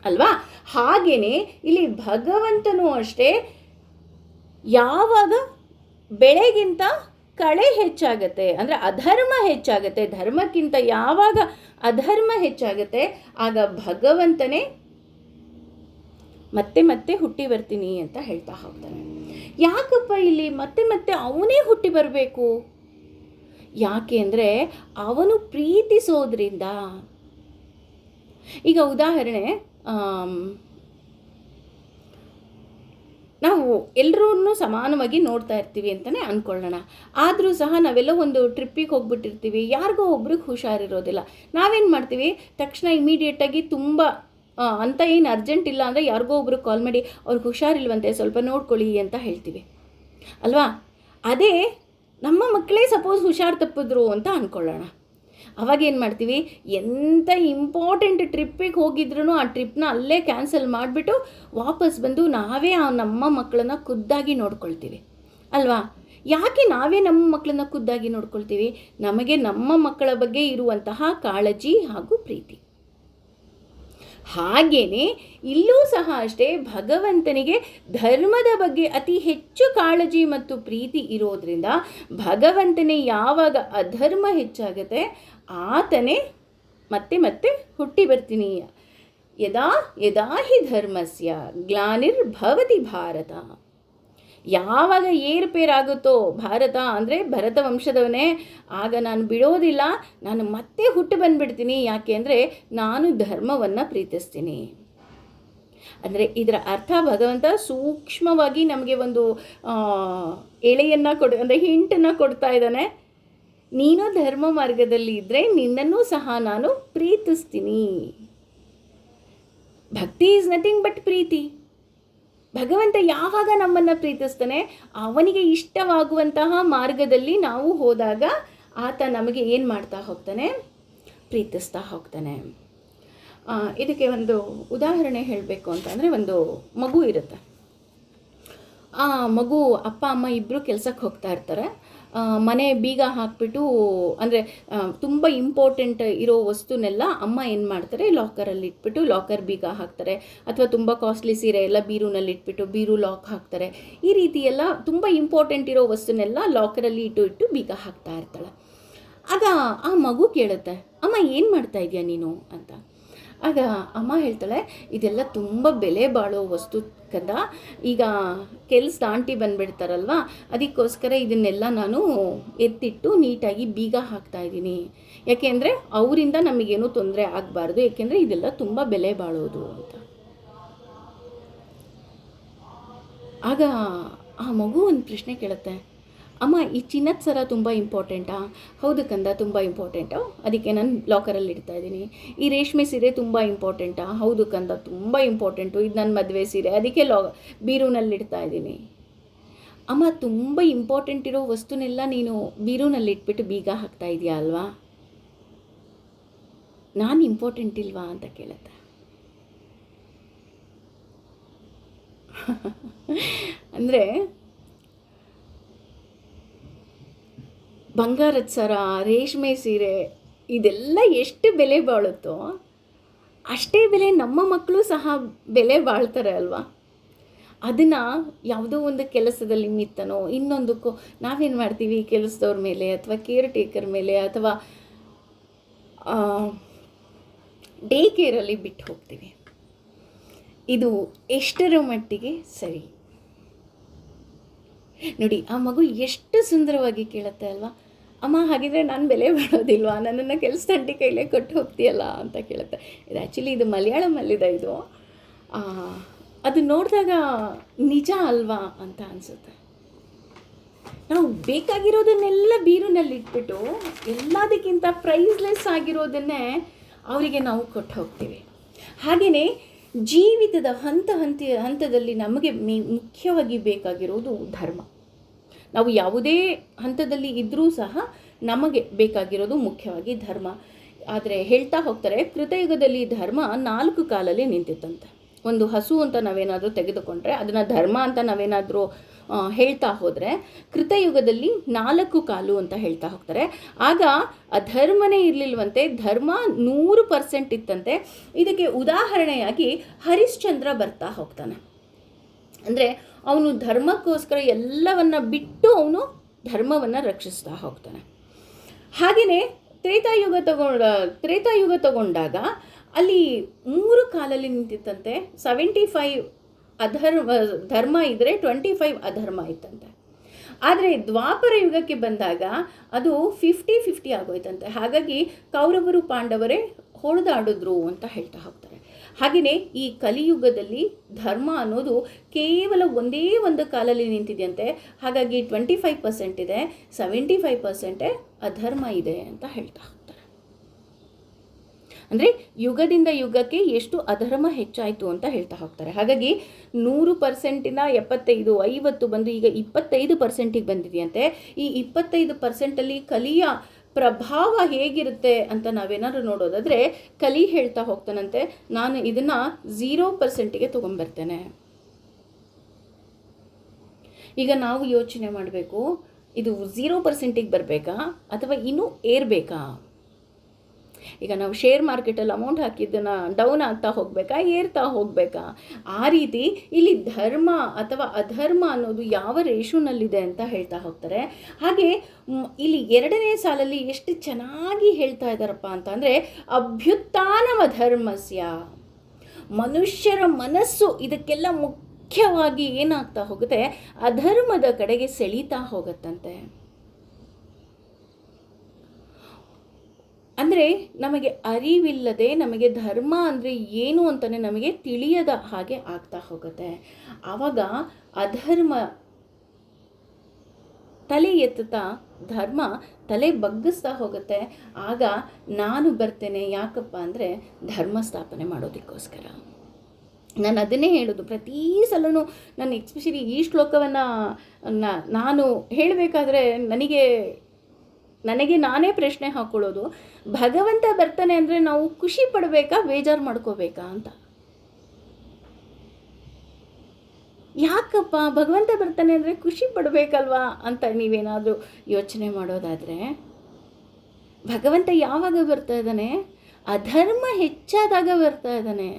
ಅಲ್ವಾ? ಹಾಗೆಯೇ ಇಲ್ಲಿ ಭಗವಂತನೂ ಅಷ್ಟೇ, ಯಾವಾಗ ಬೆಳೆಗಿಂತ ಕಳೆ ಹೆಚ್ಚಾಗತ್ತೆ ಅಂದರೆ ಅಧರ್ಮ ಹೆಚ್ಚಾಗತ್ತೆ, ಧರ್ಮಕ್ಕಿಂತ ಯಾವಾಗ ಅಧರ್ಮ ಹೆಚ್ಚಾಗತ್ತೆ ಆಗ ಭಗವಂತನೇ ಮತ್ತೆ ಮತ್ತೆ ಹುಟ್ಟಿ ಬರ್ತೀನಿ ಅಂತ ಹೇಳ್ತಾ ಹೋಗ್ತಾನೆ. ಯಾಕಪ್ಪ ಇಲ್ಲಿ ಮತ್ತೆ ಮತ್ತೆ ಅವನೇ ಹುಟ್ಟಿ ಬರಬೇಕು? ಯಾಕೆ ಅಂದರೆ ಅವನು ಪ್ರೀತಿಸೋದ್ರಿಂದ. ಈಗ ಉದಾಹರಣೆ, ನಾವು ಎಲ್ಲರೂ ಸಮಾನವಾಗಿ ನೋಡ್ತಾ ಇರ್ತೀವಿ ಅಂತಲೇ ಅಂದ್ಕೊಳ್ಳೋಣ. ಆದರೂ ಸಹ ನಾವೆಲ್ಲ ಒಂದು ಟ್ರಿಪ್ಪಿಗೆ ಹೋಗ್ಬಿಟ್ಟಿರ್ತೀವಿ, ಯಾರಿಗೋ ಒಬ್ರಿಗೆ ಹುಷಾರಿರೋದಿಲ್ಲ. ನಾವೇನು ಮಾಡ್ತೀವಿ, ತಕ್ಷಣ ಇಮಿಡಿಯೇಟಾಗಿ ತುಂಬ ಅಂತ ಏನು ಅರ್ಜೆಂಟ್ ಇಲ್ಲ ಅಂದರೆ ಯಾರಿಗೋ ಒಬ್ರಿಗೆ ಕಾಲ್ ಮಾಡಿ ಅವ್ರಿಗೆ ಹುಷಾರಿಲ್ವಂತೆ ಸ್ವಲ್ಪ ನೋಡ್ಕೊಳ್ಳಿ ಅಂತ ಹೇಳ್ತೀವಿ ಅಲ್ವಾ? ಅದೇ ನಮ್ಮ ಮಕ್ಕಳೇ ಸಪೋಸ್ ಹುಷಾರು ತಪ್ಪಿದ್ರು ಅಂತ ಅಂದ್ಕೊಳ್ಳೋಣ. ಅವಾಗ ಏನು ಮಾಡ್ತೀವಿ, ಎಂಥ ಇಂಪಾರ್ಟೆಂಟ್ ಟ್ರಿಪ್ಪಿಗೆ ಹೋಗಿದ್ರೂ ಆ ಟ್ರಿಪ್ನ ಅಲ್ಲೇ ಕ್ಯಾನ್ಸಲ್ ಮಾಡಿಬಿಟ್ಟು ವಾಪಸ್ ಬಂದು ನಾವೇ ನಮ್ಮ ಮಕ್ಕಳನ್ನ ಖುದ್ದಾಗಿ ನೋಡ್ಕೊಳ್ತೀವಿ ಅಲ್ವಾ? ಯಾಕೆ ನಾವೇ ನಮ್ಮ ಮಕ್ಕಳನ್ನ ಖುದ್ದಾಗಿ ನೋಡ್ಕೊಳ್ತೀವಿ? ನಮಗೆ ನಮ್ಮ ಮಕ್ಕಳ ಬಗ್ಗೆ ಇರುವಂತಹ ಕಾಳಜಿ ಹಾಗೂ ಪ್ರೀತಿ. ಹಾಗೆಯೇ ಇಲ್ಲೂ ಸಹ ಅಷ್ಟೇ, ಭಗವಂತನಿಗೆ ಧರ್ಮದ ಬಗ್ಗೆ ಅತಿ ಹೆಚ್ಚು ಕಾಳಜಿ ಮತ್ತು ಪ್ರೀತಿ ಇರೋದ್ರಿಂದ ಭಗವಂತನೇ ಯಾವಾಗ ಅಧರ್ಮ ಹೆಚ್ಚಾಗುತ್ತೆ ಆತನೇ ಮತ್ತೆ ಮತ್ತೆ ಹುಟ್ಟಿ ಬರ್ತೀನಿ. ಯದಾ ಯದಾ ಹಿ ಧರ್ಮಸ್ಯ ಗ್ಲಾನಿರ್ಭವತಿ ಭಾರತ. ಯಾವಾಗ ಏರುಪೇರಾಗುತ್ತೋ ಭಾರತ ಅಂದರೆ ಭರತ ವಂಶದವನೇ, ಆಗ ನಾನು ಬಿಡೋದಿಲ್ಲ, ನಾನು ಮತ್ತೆ ಹುಟ್ಟು ಬಂದುಬಿಡ್ತೀನಿ. ಯಾಕೆ ಅಂದರೆ ನಾನು ಧರ್ಮವನ್ನು ಪ್ರೀತಿಸ್ತೀನಿ. ಅಂದರೆ ಇದರ ಅರ್ಥ ಭಗವಂತ ಸೂಕ್ಷ್ಮವಾಗಿ ನಮಗೆ ಒಂದು ಎಳೆಯನ್ನು ಅಂದರೆ ಹಿಂಟನ್ನು ಕೊಡ್ತಾ ಇದ್ದಾನೆ. ನೀನು ಧರ್ಮ ಮಾರ್ಗದಲ್ಲಿ ಇದ್ದರೆ ನಿನ್ನನ್ನು ಸಹ ನಾನು ಪ್ರೀತಿಸ್ತೀನಿ. ಭಕ್ತಿ ಈಸ್ ನಥಿಂಗ್ ಬಟ್ ಪ್ರೀತಿ. ಭಗವಂತ ಯಾವಾಗ ನಮ್ಮನ್ನು ಪ್ರೀತಿಸ್ತಾನೆ, ಅವನಿಗೆ ಇಷ್ಟವಾಗುವಂತಹ ಮಾರ್ಗದಲ್ಲಿ ನಾವು ಹೋದಾಗ ಆತ ನಮಗೆ ಏನು ಮಾಡ್ತಾ ಹೋಗ್ತಾನೆ, ಪ್ರೀತಿಸ್ತಾ ಹೋಗ್ತಾನೆ. ಇದಕ್ಕೆ ಒಂದು ಉದಾಹರಣೆ ಹೇಳಬೇಕು ಅಂತಂದರೆ, ಒಂದು ಮಗು ಇರುತ್ತೆ. ಆ ಮಗು ಅಪ್ಪ ಅಮ್ಮ ಇಬ್ಬರು ಕೆಲಸಕ್ಕೆ ಹೋಗ್ತಾ ಇರ್ತಾರೆ. ಮನೆ ಬೀಗ ಹಾಕಿಬಿಟ್ಟು, ಅಂದರೆ ತುಂಬ ಇಂಪಾರ್ಟೆಂಟ್ ಇರೋ ವಸ್ತುನೆಲ್ಲ ಅಮ್ಮ ಏನು ಮಾಡ್ತಾರೆ, ಲಾಕರಲ್ಲಿ ಇಟ್ಬಿಟ್ಟು ಲಾಕರ್ ಬೀಗ ಹಾಕ್ತಾರೆ. ಅಥವಾ ತುಂಬ ಕಾಸ್ಟ್ಲಿ ಸೀರೆ ಎಲ್ಲ ಬೀರುನಲ್ಲಿ ಇಟ್ಬಿಟ್ಟು ಬೀರು ಲಾಕ್ ಹಾಕ್ತಾರೆ. ಈ ರೀತಿ ಎಲ್ಲ ತುಂಬ ಇಂಪಾರ್ಟೆಂಟ್ ಇರೋ ವಸ್ತುನೆಲ್ಲ ಲಾಕರಲ್ಲಿ ಇಟ್ಟು ಬೀಗ ಹಾಕ್ತಾ ಇರ್ತಾಳೆ. ಆಗ ಆ ಮಗು ಕೇಳುತ್ತೆ, ಅಮ್ಮ ಏನು ಮಾಡ್ತಾ ಇದೀಯ ನೀನು ಅಂತ. ಆಗ ಅಮ್ಮ ಹೇಳ್ತಾಳೆ, ಇದೆಲ್ಲ ತುಂಬ ಬೆಲೆ ಬಾಳೋ ವಸ್ತು ಕಂದ, ಈಗ ಕೆಲಸದ ಆಂಟಿ ಬಂದುಬಿಡ್ತಾರಲ್ವ, ಅದಕ್ಕೋಸ್ಕರ ಇದನ್ನೆಲ್ಲ ನಾನು ಎತ್ತಿಟ್ಟು ನೀಟಾಗಿ ಬೀಗ ಹಾಕ್ತಾ ಇದ್ದೀನಿ. ಯಾಕೆಂದರೆ ಅವರಿಂದ ನಮಗೇನೂ ತೊಂದರೆ ಆಗಬಾರ್ದು, ಏಕೆಂದರೆ ಇದೆಲ್ಲ ತುಂಬ ಬೆಲೆ ಬಾಳೋದು ಅಂತ. ಆಗ ಆ ಮಗು ಒಂದು ಪ್ರಶ್ನೆ ಕೇಳುತ್ತೆ, ಅಮ್ಮ ಈ ಚಿನ್ನದ ಸರ ತುಂಬ ಇಂಪಾರ್ಟೆಂಟಾ? ಹೌದು ಕಂದ, ತುಂಬ ಇಂಪಾರ್ಟೆಂಟು, ಅದಕ್ಕೆ ನಾನು ಲಾಕರಲ್ಲಿ ಇಡ್ತಾ ಇದ್ದೀನಿ. ಈ ರೇಷ್ಮೆ ಸೀರೆ ತುಂಬ ಇಂಪಾರ್ಟೆಂಟಾ? ಹೌದು ಕಂದ, ತುಂಬ ಇಂಪಾರ್ಟೆಂಟು, ಇದು ನನ್ನ ಮದುವೆ ಸೀರೆ, ಅದಕ್ಕೆ ಬೀರುನಲ್ಲಿ ಇಡ್ತಾ ಇದ್ದೀನಿ. ಅಮ್ಮ, ತುಂಬ ಇಂಪಾರ್ಟೆಂಟ್ ಇರೋ ವಸ್ತುನೆಲ್ಲ ನೀನು ಬೀರುನಲ್ಲಿ ಇಟ್ಬಿಟ್ಟು ಬೀಗ ಹಾಕ್ತಾ ಇದೆಯಾ ಅಲ್ವಾ? ನಾನು ಇಂಪಾರ್ಟೆಂಟ್ ಇಲ್ವಾ ಅಂತ ಕೇಳುತ್ತೆ. ಅಂದರೆ ಬಂಗಾರದ ಸರ, ರೇಷ್ಮೆ ಸೀರೆ ಇದೆಲ್ಲ ಎಷ್ಟು ಬೆಲೆ ಬಾಳುತ್ತೋ ಅಷ್ಟೇ ಬೆಲೆ ನಮ್ಮ ಮಕ್ಕಳು ಸಹ ಬೆಲೆ ಬಾಳ್ತಾರೆ ಅಲ್ವಾ? ಅದನ್ನು ಯಾವುದೋ ಒಂದು ಕೆಲಸದ ನಿಮಿತ್ತನೋ ಇನ್ನೊಂದಕ್ಕೋ ನಾವೇನು ಮಾಡ್ತೀವಿ, ಕೆಲಸದವ್ರ ಮೇಲೆ ಅಥವಾ ಕೇರ್ ಟೇಕರ್ ಮೇಲೆ ಅಥವಾ ಡೇ ಕೇರಲ್ಲಿ ಬಿಟ್ಟು ಹೋಗ್ತೀವಿ. ಇದು ಎಷ್ಟರ ಮಟ್ಟಿಗೆ ಸರಿ? ನೋಡಿ, ಆ ಮಗು ಎಷ್ಟು ಸುಂದರವಾಗಿ ಕೇಳುತ್ತೆ ಅಲ್ವಾ? ಅಮ್ಮ, ಹಾಗಿದ್ರೆ ನಾನು ಬೆಲೆ ಬಾಳೋದಿಲ್ವಾ? ನನ್ನನ್ನು ಕೆಲಸದಂಟಿ ಕೈಲೇ ಕೊಟ್ಟು ಹೋಗ್ತೀಯಲ್ಲ ಅಂತ ಕೇಳುತ್ತೆ. ಇದು ಆ್ಯಕ್ಚುಲಿ ಇದು ಮಲಯಾಳಮಲ್ಲಿದೆ. ಇದು ಅದು ನೋಡಿದಾಗ ನಿಜ ಅಲ್ವಾ ಅಂತ ಅನಿಸುತ್ತೆ. ನಾವು ಬೇಕಾಗಿರೋದನ್ನೆಲ್ಲ ಬೀರುನಲ್ಲಿಟ್ಬಿಟ್ಟು ಎಲ್ಲದಕ್ಕಿಂತ ಪ್ರೈಸ್ಲೆಸ್ ಆಗಿರೋದನ್ನೇ ಅವರಿಗೆ ನಾವು ಕೊಟ್ಟು ಹೋಗ್ತೀವಿ. ಹಾಗೆಯೇ ಜೀವಿತದ ಹಂತದಲ್ಲಿ ನಮಗೆ ಮುಖ್ಯವಾಗಿ ಬೇಕಾಗಿರೋದು ಧರ್ಮ. ನಾವು ಯಾವುದೇ ಹಂತದಲ್ಲಿ ಇದ್ದರೂ ಸಹ ನಮಗೆ ಬೇಕಾಗಿರೋದು ಮುಖ್ಯವಾಗಿ ಧರ್ಮ. ಆದರೆ ಹೇಳ್ತಾ ಹೋಗ್ತಾರೆ, ಕೃತಯುಗದಲ್ಲಿ ಧರ್ಮ 4 ಕಾಲಲ್ಲಿ ನಿಂತಿತ್ತಂತೆ. ಒಂದು ಹಸು ಅಂತ ನಾವೇನಾದರೂ ತೆಗೆದುಕೊಂಡ್ರೆ ಅದನ್ನು ಧರ್ಮ ಅಂತ ನಾವೇನಾದರೂ ಹೇಳ್ತಾ ಹೋದರೆ, ಕೃತಯುಗದಲ್ಲಿ 4 ಕಾಲು ಅಂತ ಹೇಳ್ತಾ ಹೋಗ್ತಾರೆ. ಆಗ ಅಧರ್ಮನೇ ಇರಲಿಲ್ವಂತೆ, ಧರ್ಮ 100% ಇತ್ತಂತೆ. ಇದಕ್ಕೆ ಉದಾಹರಣೆಯಾಗಿ ಹರಿಶ್ಚಂದ್ರ ಬರ್ತಾ ಹೋಗ್ತಾನೆ. ಅಂದರೆ ಅವನು ಧರ್ಮಕ್ಕೋಸ್ಕರ ಎಲ್ಲವನ್ನ ಬಿಟ್ಟು ಅವನು ಧರ್ಮವನ್ನು ರಕ್ಷಿಸ್ತಾ ಹೋಗ್ತಾನೆ. ಹಾಗೆಯೇ ತ್ರೇತಾಯುಗ ತಗೊಂಡಾಗ ಅಲ್ಲಿ 3 ಕಾಲಲ್ಲಿ ನಿಂತಿತ್ತಂತೆ. 75 ಧರ್ಮ ಇದ್ದರೆ 25 ಅಧರ್ಮ ಇತ್ತಂತೆ. ಆದರೆ ದ್ವಾಪರ ಯುಗಕ್ಕೆ ಬಂದಾಗ ಅದು 50-50 ಆಗೋಯ್ತಂತೆ. ಹಾಗಾಗಿ ಕೌರವರು ಪಾಂಡವರೇ ಹೊಡೆದಾಡಿದ್ರು ಅಂತ ಹೇಳ್ತಾ ಹೋಗ್ತಾರೆ. ಹಾಗೆಯೇ ಈ ಕಲಿಯುಗದಲ್ಲಿ ಧರ್ಮ ಅನ್ನೋದು ಕೇವಲ ಒಂದೇ ಒಂದು ಕಾಲಲ್ಲಿ ನಿಂತಿದೆಯಂತೆ. ಹಾಗಾಗಿ 25% ಇದೆ, 75% ಅಧರ್ಮ ಇದೆ ಅಂತ ಹೇಳ್ತಾ ಹೋಗ್ತಾರೆ. ಅಂದರೆ ಯುಗದಿಂದ ಯುಗಕ್ಕೆ ಎಷ್ಟು ಅಧರ್ಮ ಹೆಚ್ಚಾಯಿತು ಅಂತ ಹೇಳ್ತಾ ಹೋಗ್ತಾರೆ. ಹಾಗಾಗಿ 100%ಇಂದ 75, 50 ಬಂದು ಈಗ 25%ಗೆ ಬಂದಿದೆಯಂತೆ. ಈ 25%ಅಲ್ಲಿ ಕಲಿಯ ಪ್ರಭಾವ ಹೇಗಿರುತ್ತೆ ಅಂತ ನಾವೇನಾದ್ರು ನೋಡೋದಾದರೆ, ಕಲಿ ಹೇಳ್ತಾ ಹೋಗ್ತಾನಂತೆ, ನಾನು ಇದನ್ನು 0%ಗೆ ತೊಗೊಂಬರ್ತೇನೆ. ಈಗ ನಾವು ಯೋಚನೆ ಮಾಡಬೇಕು, ಇದು 0%ಗೆ ಬರಬೇಕಾ ಅಥವಾ ಇನ್ನೂ ಏರಬೇಕಾ? ಈಗ ನಾವು ಶೇರ್ ಮಾರ್ಕೆಟಲ್ಲಿ ಅಮೌಂಟ್ ಹಾಕಿದ್ದನ್ನು ಡೌನ್ ಆಗ್ತಾ ಹೋಗಬೇಕಾ, ಏರ್ತಾ ಹೋಗಬೇಕಾ? ಆ ರೀತಿ ಇಲ್ಲಿ ಧರ್ಮ ಅಥವಾ ಅಧರ್ಮ ಅನ್ನೋದು ಯಾವ ರೇಷುನಲ್ಲಿದೆ ಅಂತ ಹೇಳ್ತಾ ಹೋಗ್ತಾರೆ. ಹಾಗೆ ಇಲ್ಲಿ 2ನೇ ಸಾಲಲ್ಲಿ ಎಷ್ಟು ಚೆನ್ನಾಗಿ ಹೇಳ್ತಾ ಇದ್ದಾರಪ್ಪ ಅಂತಂದರೆ, ಅಭ್ಯುತ್ಥಾನಮ ಧರ್ಮಸ್ಯ. ಮನುಷ್ಯರ ಮನಸ್ಸು ಇದಕ್ಕೆಲ್ಲ ಮುಖ್ಯವಾಗಿ ಏನಾಗ್ತಾ ಹೋಗುತ್ತೆ, ಅಧರ್ಮದ ಕಡೆಗೆ ಸೆಳೀತಾ ಹೋಗುತ್ತಂತೆ. ಅಂದರೆ ನಮಗೆ ಅರಿವಿಲ್ಲದೆ ನಮಗೆ ಧರ್ಮ ಅಂದರೆ ಏನು ಅಂತಲೇ ನಮಗೆ ತಿಳಿಯದ ಹಾಗೆ ಆಗ್ತಾ ಹೋಗುತ್ತೆ. ಆವಾಗ ಅಧರ್ಮ ತಲೆ ಎತ್ತುತ್ತಾ ಧರ್ಮ ತಲೆ ಬಗ್ಗಿಸ್ತಾ ಹೋಗುತ್ತೆ. ಆಗ ನಾನು ಬರ್ತೇನೆ, ಯಾಕಪ್ಪ ಅಂದರೆ ಧರ್ಮ ಸ್ಥಾಪನೆ ಮಾಡೋದಕ್ಕೋಸ್ಕರ. ನಾನು ಅದನ್ನೇ ಹೇಳೋದು ಪ್ರತಿ ಸಲನೂ. ನಾನು ಎಸ್ಪೆಷಲಿ ಈ ಶ್ಲೋಕವನ್ನು ನಾನು ಹೇಳಬೇಕಾದ್ರೆ ನನಗೆ ನಾನೇ ಪ್ರಶ್ನೆ ಹಾಕ್ಕೊಳ್ಳೋದು, ಭಗವಂತ ಬರ್ತಾನೆ ಅಂದರೆ ನಾವು ಖುಷಿ ಪಡಬೇಕಾ, ಬೇಜಾರು ಮಾಡ್ಕೋಬೇಕಾ ಅಂತ. ಯಾಕಪ್ಪ ಭಗವಂತ ಬರ್ತಾನೆ ಅಂದರೆ ಖುಷಿ ಪಡಬೇಕಲ್ವಾ ಅಂತ ನೀವೇನಾದರೂ ಯೋಚನೆ ಮಾಡೋದಾದರೆ, ಭಗವಂತ ಯಾವಾಗ ಬರ್ತಾ ಇದ್ದಾನೆ? ಅಧರ್ಮ ಹೆಚ್ಚಾದಾಗ ಬರ್ತಾ ಇದ್ದಾನೆ.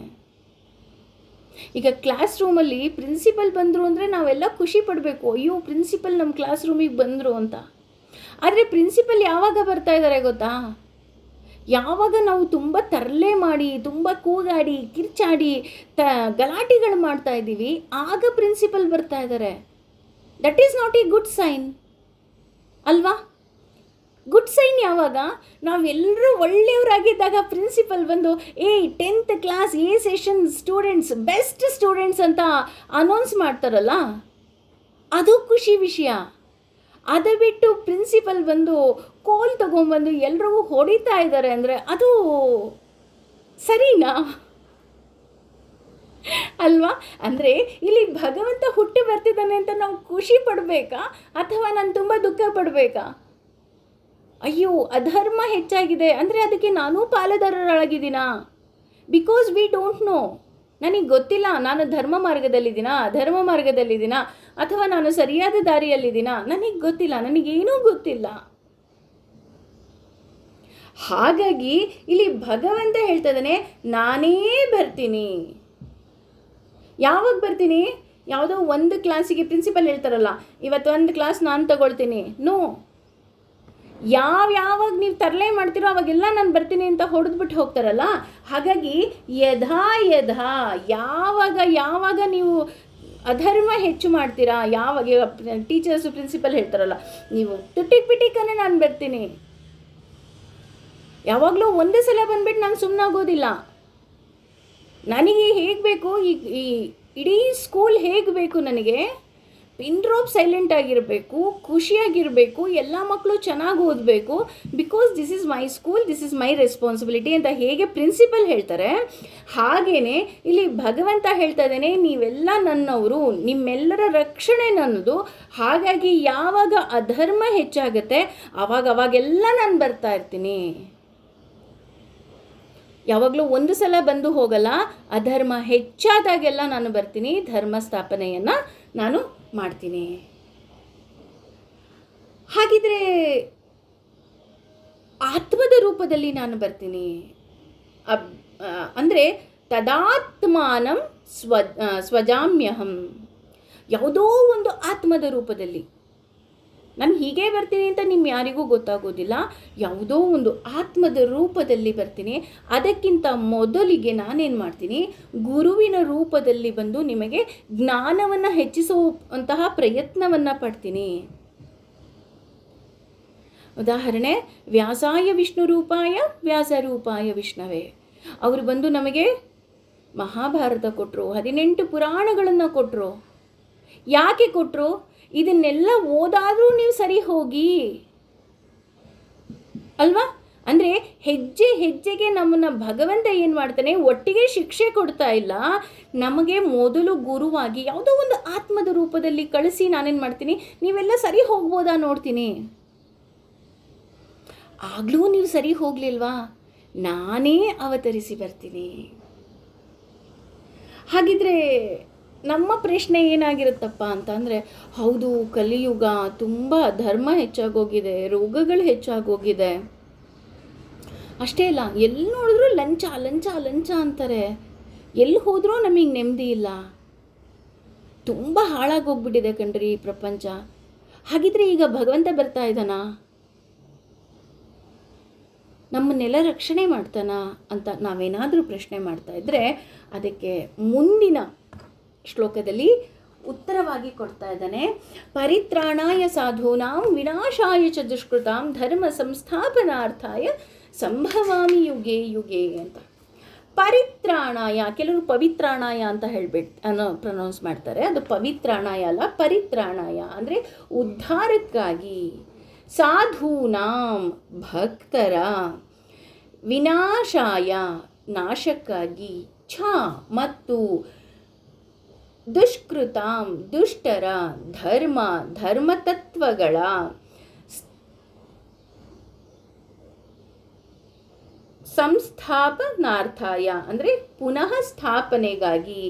ಈಗ ಕ್ಲಾಸ್ ರೂಮಲ್ಲಿ ಪ್ರಿನ್ಸಿಪಲ್ ಬಂದರು ಅಂದರೆ ನಾವೆಲ್ಲ ಖುಷಿ ಪಡಬೇಕು, ಅಯ್ಯೋ ಪ್ರಿನ್ಸಿಪಲ್ ನಮ್ಮ ಕ್ಲಾಸ್ ರೂಮಿಗೆ ಬಂದರು ಅಂತ. ಆದರೆ ಪ್ರಿನ್ಸಿಪಲ್ ಯಾವಾಗ ಬರ್ತಾ ಇದ್ದಾರೆ ಗೊತ್ತಾ? ಯಾವಾಗ ನಾವು ತುಂಬ ತರಲೆ ಮಾಡಿ, ತುಂಬ ಕೂಗಾಡಿ, ಕಿರ್ಚಾಡಿ, ಗಲಾಟೆಗಳು ಮಾಡ್ತಾ ಇದ್ದೀವಿ, ಆಗ ಪ್ರಿನ್ಸಿಪಲ್ ಬರ್ತಾ ಇದ್ದಾರೆ. That is not a good sign ಅಲ್ವಾ? ಗುಡ್ ಸೈನ್ ಯಾವಾಗ? ನಾವೆಲ್ಲರೂ ಒಳ್ಳೆಯವರಾಗಿದ್ದಾಗ ಪ್ರಿನ್ಸಿಪಲ್ ಬಂದು 10th class A section students best students ಅಂತ ಅನೌನ್ಸ್ ಮಾಡ್ತಾರಲ್ಲ, ಅದು ಖುಷಿ ವಿಷಯ. ಅದು ಬಿಟ್ಟು ಪ್ರಿನ್ಸಿಪಲ್ ಬಂದು ಕೋಲ್ ತಗೊಂಡ್ಬಂದು ಎಲ್ಲರಿಗೂ ಹೊಡಿತಾ ಇದ್ದಾರೆ ಅಂದರೆ ಅದು ಸರಿನಾ ಅಲ್ವಾ? ಅಂದರೆ ಇಲ್ಲಿ ಭಗವಂತ ಹುಟ್ಟಿ ಬರ್ತಿದ್ದಾನೆ ಅಂತ ನಾವು ಖುಷಿ ಪಡಬೇಕಾ ಅಥವಾ ನಾನು ತುಂಬ ದುಃಖ ಪಡಬೇಕಾ? ಅಯ್ಯೋ ಅಧರ್ಮ ಹೆಚ್ಚಾಗಿದೆ ಅಂದರೆ ಅದಕ್ಕೆ ನಾನೂ ಪಾಲುದಾರರಾಗಿದ್ದೀನಾ? Because we don't know. ನನಗೆ ಗೊತ್ತಿಲ್ಲ ನಾನು ಧರ್ಮ ಮಾರ್ಗದಲ್ಲಿದ್ದೀನಾ, ಅಧರ್ಮ ಮಾರ್ಗದಲ್ಲಿದ್ದೀನಾ, ಅಥವಾ ನಾನು ಸರಿಯಾದ ದಾರಿಯಲ್ಲಿದ್ದೀನಾ, ನನಗೆ ಗೊತ್ತಿಲ್ಲ, ನನಗೇನೂ ಗೊತ್ತಿಲ್ಲ. ಹಾಗಾಗಿ ಇಲ್ಲಿ ಭಗವಂತ ಹೇಳ್ತಾ ಇದ್ದಾನೆ, ನಾನೇ ಬರ್ತೀನಿ. ಯಾವಾಗ ಬರ್ತೀನಿ? ಯಾವುದೋ ಒಂದು ಕ್ಲಾಸಿಗೆ ಪ್ರಿನ್ಸಿಪಲ್ ಹೇಳ್ತಾರಲ್ಲ, ಇವತ್ತು ಒಂದು ಕ್ಲಾಸ್ ನಾನು ತಗೊಳ್ತೀನಿ. ನೋ, ಯಾವಾಗ ನೀವು ತರಲೆ ಮಾಡ್ತೀರೋ ಅವಾಗೆಲ್ಲ ನಾನು ಬರ್ತೀನಿ ಅಂತ ಹೊಡೆದ್ಬಿಟ್ಟು ಹೋಗ್ತಾರಲ್ಲ. ಹಾಗಾಗಿ ಯಾವಾಗ ನೀವು ಅಧರ್ಮ ಹೆಚ್ಚು ಮಾಡ್ತೀರಾ, ಯಾವಾಗ ಟೀಚರ್ಸು ಪ್ರಿನ್ಸಿಪಲ್ ಹೇಳ್ತಾರಲ್ಲ, ನೀವು ಪಿಟಿಕನೇ ನಾನು ಬರ್ತೀನಿ, ಯಾವಾಗಲೂ ಒಂದೇ ಸಲ ಬಂದ್ಬಿಟ್ಟು ನಾನು ಸುಮ್ಮನಾಗೋದಿಲ್ಲ. ನನಗೆ ಹೇಗೆ ಬೇಕು, ಈ ಇಡೀ ಸ್ಕೂಲ್ ಹೇಗೆ ಬೇಕು ನನಗೆ, ಪಿನ್ ಡ್ರಾಪ್ ಸೈಲೆಂಟ್ ಆಗಿರಬೇಕು, ಖುಷಿಯಾಗಿರಬೇಕು, ಎಲ್ಲ ಮಕ್ಕಳು ಚೆನ್ನಾಗಿ ಓದಬೇಕು, because this is my school, this is my responsibility ಅಂತ ಹೇಗೆ ಪ್ರಿನ್ಸಿಪಲ್ ಹೇಳ್ತಾರೆ, ಹಾಗೇ ಇಲ್ಲಿ ಭಗವಂತ ಹೇಳ್ತಾ ಇದ್ದಾನೆ, ನೀವೆಲ್ಲ ನನ್ನವರು, ನಿಮ್ಮೆಲ್ಲರ ರಕ್ಷಣೆ ನನ್ನದು. ಹಾಗಾಗಿ ಯಾವಾಗ ಅಧರ್ಮ ಹೆಚ್ಚಾಗುತ್ತೆ ಅವಾಗೆಲ್ಲ ನಾನು ಬರ್ತಾ ಇರ್ತೀನಿ. ಯಾವಾಗಲೂ ಒಂದು ಸಲ ಬಂದು ಹೋಗಲ್ಲ, ಅಧರ್ಮ ಹೆಚ್ಚಾದಾಗೆಲ್ಲ ನಾನು ಬರ್ತೀನಿ, ಧರ್ಮ ಸ್ಥಾಪನೆಯನ್ನು ನಾನು ಮಾಡ್ತೀನಿ. ಹಾಗಿದ್ರೆ ಆತ್ಮದ ರೂಪದಲ್ಲಿ ನಾನು ಬರ್ತೀನಿ. ಅಂದರೆ ತದಾತ್ಮಾನಂ ಸ್ವಜಾಮ್ಯಹಂ, ಯಾವುದೋ ಒಂದು ಆತ್ಮದ ರೂಪದಲ್ಲಿ ನಾನು ಹೀಗೆ ಬರ್ತೀನಿ ಅಂತ ಯಾರಿಗೂ ಗೊತ್ತಾಗೋದಿಲ್ಲ. ಯಾವುದೋ ಒಂದು ಆತ್ಮದ ರೂಪದಲ್ಲಿ ಬರ್ತೀನಿ. ಅದಕ್ಕಿಂತ ಮೊದಲಿಗೆ ನಾನೇನು ಮಾಡ್ತೀನಿ, ಗುರುವಿನ ರೂಪದಲ್ಲಿ ಬಂದು ನಿಮಗೆ ಜ್ಞಾನವನ್ನು ಹೆಚ್ಚಿಸುವಂತಹ ಪ್ರಯತ್ನವನ್ನು ಪಡ್ತೀನಿ. ಉದಾಹರಣೆ, ವ್ಯಾಸಾಯ ವಿಷ್ಣು ರೂಪಾಯ ವ್ಯಾಸರೂಪಾಯ ವಿಷ್ಣವೇ. ಅವರು ಬಂದು ನಮಗೆ ಮಹಾಭಾರತ ಕೊಟ್ಟರು, 18 ಪುರಾಣಗಳನ್ನು ಕೊಟ್ಟರು. ಯಾಕೆ ಕೊಟ್ಟರು? ಇದನ್ನೆಲ್ಲ ಓದಾದರೂ ನೀವು ಸರಿ ಹೋಗಿ ಅಲ್ವಾ? ಅಂದರೆ ಹೆಜ್ಜೆ ಹೆಜ್ಜೆಗೆ ನಮ್ಮನ್ನು ಭಗವಂತ ಏನು ಮಾಡ್ತಾನೆ, ಒಟ್ಟಿಗೆ ಶಿಕ್ಷೆ ಕೊಡ್ತಾ ಇಲ್ಲ, ನಮಗೆ ಮೊದಲು ಗುರುವಾಗಿ ಯಾವುದೋ ಒಂದು ಆತ್ಮದ ರೂಪದಲ್ಲಿ ಕಳಿಸಿ ನಾನೇನು ಮಾಡ್ತೀನಿ, ನೀವೆಲ್ಲ ಸರಿ ಹೋಗ್ಬೋದಾ ನೋಡ್ತೀನಿ. ಆಗಲೂ ನೀವು ಸರಿ ಹೋಗಲಿಲ್ವಾ, ನಾನೇ ಅವತರಿಸಿ ಬರ್ತೀನಿ. ಹಾಗಿದ್ರೆ ನಮ್ಮ ಪ್ರಶ್ನೆ ಏನಾಗಿರುತ್ತಪ್ಪ ಅಂತಂದರೆ, ಹೌದು ಕಲಿಯುಗ ತುಂಬ ಧರ್ಮ ಹೆಚ್ಚಾಗೋಗಿದೆ, ರೋಗಗಳು ಹೆಚ್ಚಾಗೋಗಿದೆ. ಅಷ್ಟೇ ಅಲ್ಲ, ಎಲ್ಲಿ ನೋಡಿದ್ರೂ ಲಂಚ ಲಂಚ ಲಂಚ ಅಂತಾರೆ. ಎಲ್ಲಿ ಹೋದರೂ ನಮಗೆ ನೆಮ್ಮದಿ ಇಲ್ಲ. ತುಂಬ ಹಾಳಾಗೋಗ್ಬಿಟ್ಟಿದೆ ಕಣ್ರಿ ಈ ಪ್ರಪಂಚ. ಹಾಗಿದ್ರೆ ಈಗ ಭಗವಂತ ಬರ್ತಾ ಇದ್ದಾನಾ, ನಮ್ಮನ್ನೆಲ್ಲ ರಕ್ಷಣೆ ಮಾಡ್ತಾನಾ ಅಂತ ನಾವೇನಾದರೂ ಪ್ರಶ್ನೆ ಮಾಡ್ತಾ ಇದ್ದರೆ, ಅದಕ್ಕೆ ಮುಂದಿನ ಶ್ಲೋಕದಲ್ಲಿ ಉತ್ತರವಾಗಿ ಕೊಡ್ತಾ ಇದ್ದಾನೆ. ಪರಿತ್ರಾಣಾಯ ಸಾಧೂನಾಂ ವಿನಾಶಾಯ ಚ ದುಷ್ಕೃತಾಂ ಧರ್ಮ ಸಂಸ್ಥಾಪನಾರ್ಥಾಯ ಸಂಭವಾಮಿ ಯುಗೆ ಯುಗೆ ಅಂತ. ಪರಿತ್ರಾಣಾಯ, ಕೆಲವರು ಪವಿತ್ರಾಣಾಯ ಅಂತ ಪ್ರೊನೌನ್ಸ್ ಮಾಡ್ತಾರೆ. ಅದು ಪವಿತ್ರಾಣಾಯ ಅಲ್ಲ, ಪರಿತ್ರಾಣಾಯ ಅಂದರೆ ಉದ್ಧಾರಕ್ಕಾಗಿ, ಸಾಧೂನಾಂ ಭಕ್ತರ, ವಿನಾಶಾಯ ನಾಶಕ್ಕಾಗಿ, ಛ ಮತ್ತು ದುಷ್ಕೃತಾಂ ದುಷ್ಟರ, ಧರ್ಮತತ್ವಗಳ ಸಂಸ್ಥಾಪನಾರ್ಥಾಯ ಅಂದರೆ ಪುನಃ ಸ್ಥಾಪನೆಗಾಗಿ,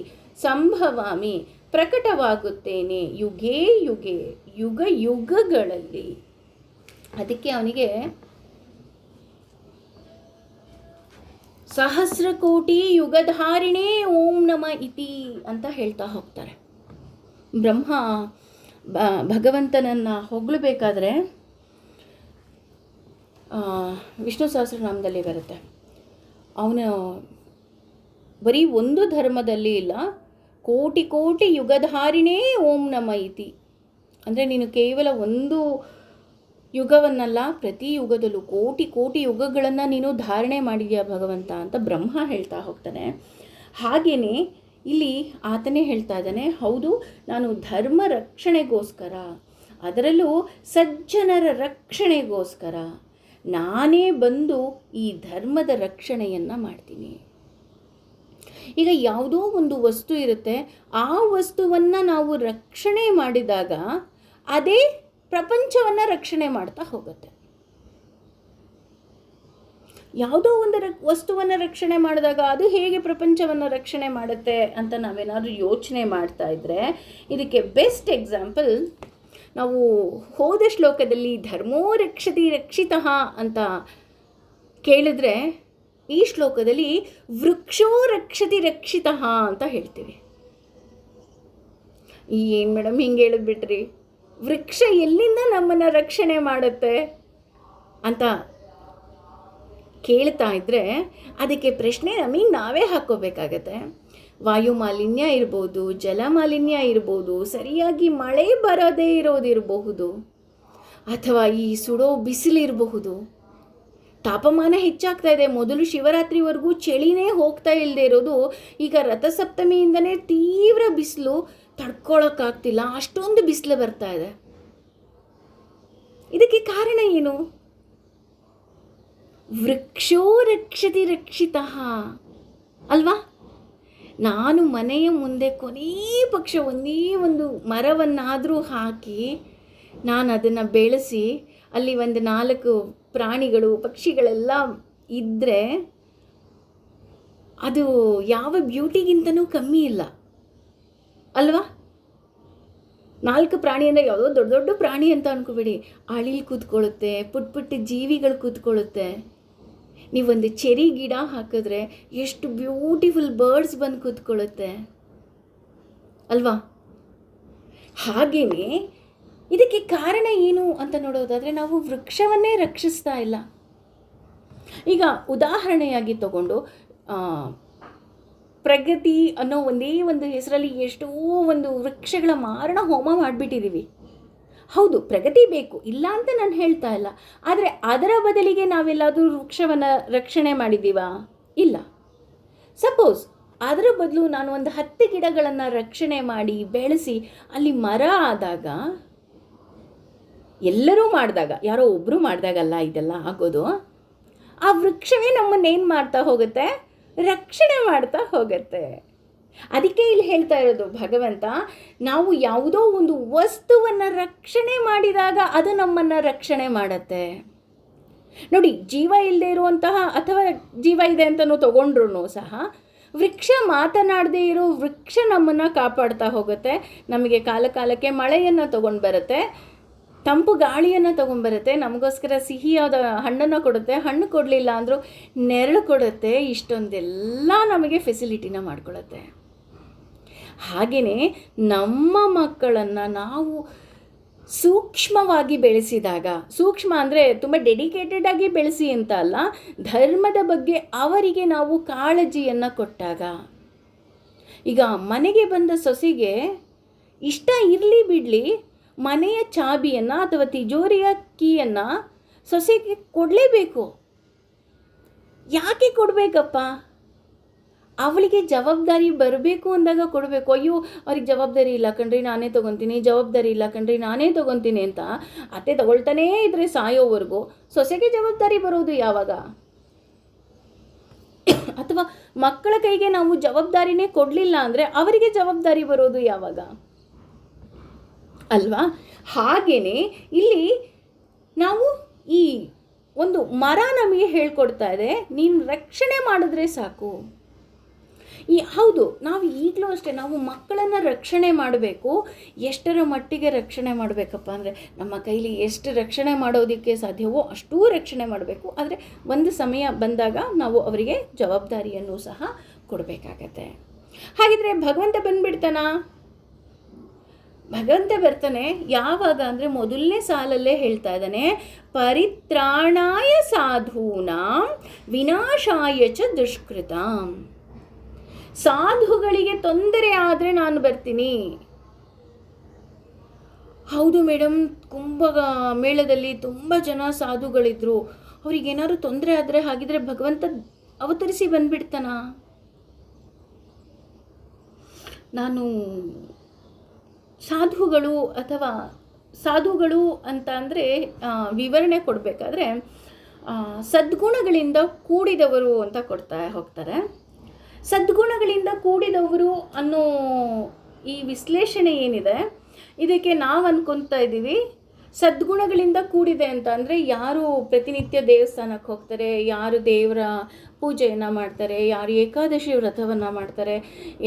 ಸಂಭವಾಮಿ ಪ್ರಕಟವಾಗುತ್ತೇನೆ, ಯುಗೇ ಯುಗೆ ಯುಗ ಯುಗಗಳಲ್ಲಿ. ಅದಕ್ಕೆ ಅವನಿಗೆ ಸಹಸ್ರಕೋಟಿ ಯುಗಧಾರಿಣೇ ಓಂ ನಮ ಇತಿ ಅಂತ ಹೇಳ್ತಾ ಹೋಗ್ತಾರೆ. ಬ್ರಹ್ಮ ಭಗವಂತನನ್ನು ಹೊಗಳಬೇಕಾದ್ರೆ ವಿಷ್ಣು ಸಹಸ್ರನಾಮದಲ್ಲಿ ಬರುತ್ತೆ, ಅವನು ಬರೀ ಒಂದು ಧರ್ಮದಲ್ಲಿ ಇಲ್ಲ, ಕೋಟಿ ಕೋಟಿ ಯುಗಧಾರಿಣೇ ಓಂ ನಮ ಇತಿ. ಅಂದರೆ ನೀನು ಕೇವಲ ಒಂದು ಯುಗವನ್ನಲ್ಲ, ಪ್ರತಿ ಯುಗದಲ್ಲೂ ಕೋಟಿ ಕೋಟಿ ಯುಗಗಳನ್ನು ನೀನು ಧಾರಣೆ ಮಾಡಿದ್ಯಾ ಭಗವಂತ ಅಂತ ಬ್ರಹ್ಮ ಹೇಳ್ತಾ ಹೋಗ್ತಾನೆ. ಹಾಗೆಯೇ ಇಲ್ಲಿ ಆತನೇ ಹೇಳ್ತಾ ಇದ್ದಾನೆ, ಹೌದು ನಾನು ಧರ್ಮ ರಕ್ಷಣೆಗೋಸ್ಕರ, ಅದರಲ್ಲೂ ಸಜ್ಜನರ ರಕ್ಷಣೆಗೋಸ್ಕರ ನಾನೇ ಬಂದು ಈ ಧರ್ಮದ ರಕ್ಷಣೆಯನ್ನು ಮಾಡ್ತೀನಿ. ಈಗ ಯಾವುದೋ ಒಂದು ವಸ್ತು ಇರುತ್ತೆ, ಆ ವಸ್ತುವನ್ನು ನಾವು ರಕ್ಷಣೆ ಮಾಡಿದಾಗ ಅದೇ ಪ್ರಪಂಚವನ್ನು ರಕ್ಷಣೆ ಮಾಡ್ತಾ ಹೋಗುತ್ತೆ. ಯಾವುದೋ ಒಂದು ವಸ್ತುವನ್ನು ರಕ್ಷಣೆ ಮಾಡಿದಾಗ ಅದು ಹೇಗೆ ಪ್ರಪಂಚವನ್ನು ರಕ್ಷಣೆ ಮಾಡುತ್ತೆ ಅಂತ ನಾವೇನಾದರೂ ಯೋಚನೆ ಮಾಡ್ತಾ ಇದ್ದರೆ, ಇದಕ್ಕೆ ಬೆಸ್ಟ್ ಎಕ್ಸಾಂಪಲ್ ನಾವು ಹೋದ ಶ್ಲೋಕದಲ್ಲಿ ಧರ್ಮೋ ರಕ್ಷತಿ ರಕ್ಷಿತಃ ಅಂತ ಕೇಳಿದ್ರೆ, ಈ ಶ್ಲೋಕದಲ್ಲಿ ವೃಕ್ಷೋ ರಕ್ಷತಿ ರಕ್ಷಿತಃ ಅಂತ ಹೇಳ್ತೀವಿ. ಏನು ಮೇಡಮ್ ಹಿಂಗೆ ಹೇಳಿದ್ಬಿಟ್ರಿ, ವೃಕ್ಷ ಎಲ್ಲಿಂದ ನಮ್ಮನ್ನು ರಕ್ಷಣೆ ಮಾಡುತ್ತೆ ಅಂತ ಕೇಳ್ತಾ ಇದ್ದರೆ ಅದಕ್ಕೆ ಪ್ರಶ್ನೆ ನಮಗೆ ನಾವೇ ಹಾಕ್ಕೋಬೇಕಾಗತ್ತೆ. ವಾಯು ಮಾಲಿನ್ಯ ಇರ್ಬೋದು, ಜಲ ಮಾಲಿನ್ಯ ಇರ್ಬೋದು, ಸರಿಯಾಗಿ ಮಳೆ ಬರದೇ ಇರೋದಿರಬಹುದು, ಅಥವಾ ಈ ಸುಡೋ ಬಿಸಿಲಿರಬಹುದು, ತಾಪಮಾನ ಹೆಚ್ಚಾಗ್ತಾ ಇದೆ. ಮೊದಲು ಶಿವರಾತ್ರಿವರೆಗೂ ಚಳಿನೇ ಹೋಗ್ತಾ ಇಲ್ಲದೆ ಇರೋದು, ಈಗ ರಥಸಪ್ತಮಿಯಿಂದನೇ ತೀವ್ರ ಬಿಸಿಲು, ತಡ್ಕೊಳಕ್ಕಾಗ್ತಿಲ್ಲ, ಅಷ್ಟೊಂದು ಬಿಸಿಲು ಬರ್ತಾ ಇದೆ. ಇದಕ್ಕೆ ಕಾರಣ ಏನು? ವೃಕ್ಷೋ ರಕ್ಷತಿ ರಕ್ಷಿತಃ ಅಲ್ವಾ? ನಾನು ಮನೆಯ ಮುಂದೆ ಕೊನೇ ಪಕ್ಷ ಒಂದೇ ಒಂದು ಮರವನ್ನಾದರೂ ಹಾಕಿ ನಾನು ಅದನ್ನು ಬೆಳೆಸಿ ಅಲ್ಲಿ ಒಂದು 4 ಪ್ರಾಣಿಗಳು ಪಕ್ಷಿಗಳೆಲ್ಲ ಇದ್ದರೆ ಅದು ಯಾವ ಬ್ಯೂಟಿಗಿಂತನೂ ಕಮ್ಮಿ ಇಲ್ಲ ಅಲ್ವಾ? 4 ಪ್ರಾಣಿ ಅಂದರೆ ಯಾವುದೋ ದೊಡ್ಡ ದೊಡ್ಡ ಪ್ರಾಣಿ ಅಂತ ಅಂದ್ಕೋಬೇಡಿ. ಅಳಿಲ್ ಕೂತ್ಕೊಳ್ಳುತ್ತೆ, ಪುಟ್ಟ ಪುಟ್ಟ ಜೀವಿಗಳು ಕೂತ್ಕೊಳ್ಳುತ್ತೆ. ನೀವೊಂದು ಚೆರಿ ಗಿಡ ಹಾಕಿದ್ರೆ ಎಷ್ಟು ಬ್ಯೂಟಿಫುಲ್ ಬರ್ಡ್ಸ್ ಬಂದು ಕೂತ್ಕೊಳ್ಳುತ್ತೆ ಅಲ್ವಾ? ಹಾಗೆಯೇ ಇದಕ್ಕೆ ಕಾರಣ ಏನು ಅಂತ ನೋಡೋದಾದರೆ ನಾವು ವೃಕ್ಷವನ್ನೇ ರಕ್ಷಿಸ್ತಾ ಇಲ್ಲ. ಈಗ ಉದಾಹರಣೆಯಾಗಿ ತಗೊಂಡು ಪ್ರಗತಿ ಅನ್ನೋ ಒಂದೇ ಒಂದು ಹೆಸರಲ್ಲಿ ಎಷ್ಟೋ ಒಂದು ವೃಕ್ಷಗಳ ಮಾರಣ ಹೋಮ ಮಾಡಿಬಿಟ್ಟಿದ್ದೀವಿ. ಹೌದು, ಪ್ರಗತಿ ಬೇಕು, ಇಲ್ಲ ಅಂತ ನಾನು ಹೇಳ್ತಾ ಇಲ್ಲ. ಆದರೆ ಅದರ ಬದಲಿಗೆ ನಾವೆಲ್ಲಾದರೂ ವೃಕ್ಷವನ್ನು ರಕ್ಷಣೆ ಮಾಡಿದ್ದೀವಾ? ಇಲ್ಲ. ಸಪೋಸ್ ಅದರ ಬದಲು ನಾನು ಒಂದು 10 ಗಿಡಗಳನ್ನು ರಕ್ಷಣೆ ಮಾಡಿ ಬೆಳೆಸಿ ಅಲ್ಲಿ ಮರ ಆದಾಗ, ಎಲ್ಲರೂ ಮಾಡಿದಾಗ, ಯಾರೋ ಒಬ್ಬರು ಮಾಡಿದಾಗಲ್ಲ ಇದೆಲ್ಲ ಆಗೋದು, ಆ ವೃಕ್ಷವೇ ನಮ್ಮನ್ನೇನು ಮಾಡ್ತಾ ಹೋಗುತ್ತೆ? ರಕ್ಷಣೆ ಮಾಡ್ತಾ ಹೋಗುತ್ತೆ. ಅದಕ್ಕೆ ಇಲ್ಲಿ ಹೇಳ್ತಾ ಇರೋದು ಭಗವಂತ, ನಾವು ಯಾವುದೋ ಒಂದು ವಸ್ತುವನ್ನು ರಕ್ಷಣೆ ಮಾಡಿದಾಗ ಅದು ನಮ್ಮನ್ನು ರಕ್ಷಣೆ ಮಾಡುತ್ತೆ. ನೋಡಿ, ಜೀವ ಇಲ್ಲದೆ ಇರುವಂತಹ ಅಥವಾ ಜೀವ ಇದೆ ಅಂತಲೂ ತಗೊಂಡ್ರೂ ಸಹ ವೃಕ್ಷ ಮಾತನಾಡದೇ ಇರೋ ವೃಕ್ಷ ನಮ್ಮನ್ನು ಕಾಪಾಡ್ತಾ ಹೋಗುತ್ತೆ. ನಮಗೆ ಕಾಲಕ್ಕೆ ಮಳೆಯನ್ನು ತೊಗೊಂಡು ಬರುತ್ತೆ, ತಂಪು ಗಾಳಿಯನ್ನು ತೊಗೊಂಬರುತ್ತೆ, ನಮಗೋಸ್ಕರ ಸಿಹಿಯಾದ ಹಣ್ಣನ್ನು ಕೊಡುತ್ತೆ, ಹಣ್ಣು ಕೊಡಲಿಲ್ಲ ಅಂದರೂ ನೆರಳು ಕೊಡುತ್ತೆ. ಇಷ್ಟೊಂದೆಲ್ಲ ನಮಗೆ ಫೆಸಿಲಿಟಿನ ಮಾಡ್ಕೊಳ್ಳುತ್ತೆ. ಹಾಗೆಯೇ ನಮ್ಮ ಮಕ್ಕಳನ್ನು ನಾವು ಸೂಕ್ಷ್ಮವಾಗಿ ಬೆಳೆಸಿದಾಗ, ಸೂಕ್ಷ್ಮ ಅಂದರೆ ತುಂಬ ಡೆಡಿಕೇಟೆಡಾಗಿ ಬೆಳೆಸಿ ಅಂತ ಅಲ್ಲ, ಧರ್ಮದ ಬಗ್ಗೆ ಅವರಿಗೆ ನಾವು ಕಾಳಜಿಯನ್ನು ಕೊಟ್ಟಾಗ, ಈಗ ಮನೆಗೆ ಬಂದ ಸೊಸೆಗೆ ಇಷ್ಟ ಇರಲಿ ಬಿಡಲಿ, ಮನೆಯ ಚಾಬಿಯನ್ನು ಅಥವಾ ತಿಜೋರಿಯ ಕೀಯನ್ನು ಸೊಸೆಗೆ ಕೊಡಲೇಬೇಕು. ಯಾಕೆ ಕೊಡಬೇಕಪ್ಪ? ಅವಳಿಗೆ ಜವಾಬ್ದಾರಿ ಬರಬೇಕು ಅಂದಾಗ ಕೊಡಬೇಕು. ಅಯ್ಯೋ, ಅವ್ರಿಗೆ ಜವಾಬ್ದಾರಿ ಇಲ್ಲ ಕಣ್ರಿ, ನಾನೇ ತೊಗೊತೀನಿ, ಜವಾಬ್ದಾರಿ ಇಲ್ಲ ಕಣ್ರಿ, ನಾನೇ ತೊಗೊತೀನಿ ಅಂತ ಅತ್ತೆ ತಗೊಳ್ತಾನೇ ಇದ್ರೆ ಸಾಯೋವರೆಗೂ ಸೊಸೆಗೆ ಜವಾಬ್ದಾರಿ ಬರೋದು ಯಾವಾಗ? ಅಥವಾ ಮಕ್ಕಳ ಕೈಗೆ ನಾವು ಜವಾಬ್ದಾರಿನೇ ಕೊಡಲಿಲ್ಲ ಅಂದರೆ ಅವರಿಗೆ ಜವಾಬ್ದಾರಿ ಬರೋದು ಯಾವಾಗ? ಅಲ್ವಾ? ಹಾಗೆಯೇ ಇಲ್ಲಿ ನಾವು ಈ ಒಂದು ಮರ ನಮಗೆ ಹೇಳ್ಕೊಡ್ತಾ ಇದೆ, ನೀನು ರಕ್ಷಣೆ ಮಾಡಿದ್ರೆ ಸಾಕು. ಹೌದು, ನಾವು ಈಗಲೂ ಅಷ್ಟೇ, ನಾವು ಮಕ್ಕಳನ್ನು ರಕ್ಷಣೆ ಮಾಡಬೇಕು. ಎಷ್ಟರ ಮಟ್ಟಿಗೆ ರಕ್ಷಣೆ ಮಾಡಬೇಕಪ್ಪ ಅಂದರೆ, ನಮ್ಮ ಕೈಲಿ ಎಷ್ಟು ರಕ್ಷಣೆ ಮಾಡೋದಕ್ಕೆ ಸಾಧ್ಯವೋ ಅಷ್ಟೂ ರಕ್ಷಣೆ ಮಾಡಬೇಕು. ಆದರೆ ಒಂದು ಸಮಯ ಬಂದಾಗ ನಾವು ಅವರಿಗೆ ಜವಾಬ್ದಾರಿಯನ್ನು ಸಹ ಕೊಡಬೇಕಾಗತ್ತೆ. ಹಾಗಿದ್ರೆ ಭಗವಂತ ಬಂದುಬಿಡ್ತಾನಾ? ಭಗವಂತ ಬರ್ತಾನೆ ಯಾವಾಗ ಅಂದರೆ, ಮೊದಲನೇ ಸಾಲಲ್ಲೇ ಹೇಳ್ತಾ ಇದ್ದಾನೆ, ಪರಿತ್ರಾಣಾಯ ಸಾಧೂನಾಂ ವಿನಾಶಾಯ ಚ ದುಷ್ಕೃತಾಂ. ಸಾಧುಗಳಿಗೆ ತೊಂದರೆ ಆದರೆ ನಾನು ಬರ್ತೀನಿ. ಹೌದು ಮೇಡಮ್, ಕುಂಭ ಮೇಳದಲ್ಲಿ ತುಂಬ ಜನ ಸಾಧುಗಳಿದ್ರು, ಅವ್ರಿಗೇನಾದ್ರು ತೊಂದರೆ ಆದರೆ ಹಾಗಿದ್ರೆ ಭಗವಂತ ಅವತರಿಸಿ ಬಂದುಬಿಡ್ತಾನಾ? ನಾನು ಸಾಧುಗಳು ಅಂತ ಅಂದರೆ ವಿವರಣೆ ಕೊಡಬೇಕಾದ್ರೆ ಸದ್ಗುಣಗಳಿಂದ ಕೂಡಿದವರು ಅಂತ ಕೊಡ್ತಾ ಹೋಗ್ತಾರೆ. ಸದ್ಗುಣಗಳಿಂದ ಕೂಡಿದವರು ಅನ್ನೋ ಈ ವಿಶ್ಲೇಷಣೆ ಏನಿದೆ, ಇದಕ್ಕೆ ನಾವು ಅನ್ಕೊತಾ ಇದ್ದೀವಿ ಸದ್ಗುಣಗಳಿಂದ ಕೂಡಿದೆ ಅಂತ ಅಂದರೆ ಯಾರು ಪ್ರತಿನಿತ್ಯ ದೇವಸ್ಥಾನಕ್ಕೆ ಹೋಗ್ತಾರೆ, ಯಾರು ದೇವರ ಪೂಜೆಯನ್ನು ಮಾಡ್ತಾರೆ, ಯಾರು ಏಕಾದಶಿ ವ್ರತವನ್ನು ಮಾಡ್ತಾರೆ,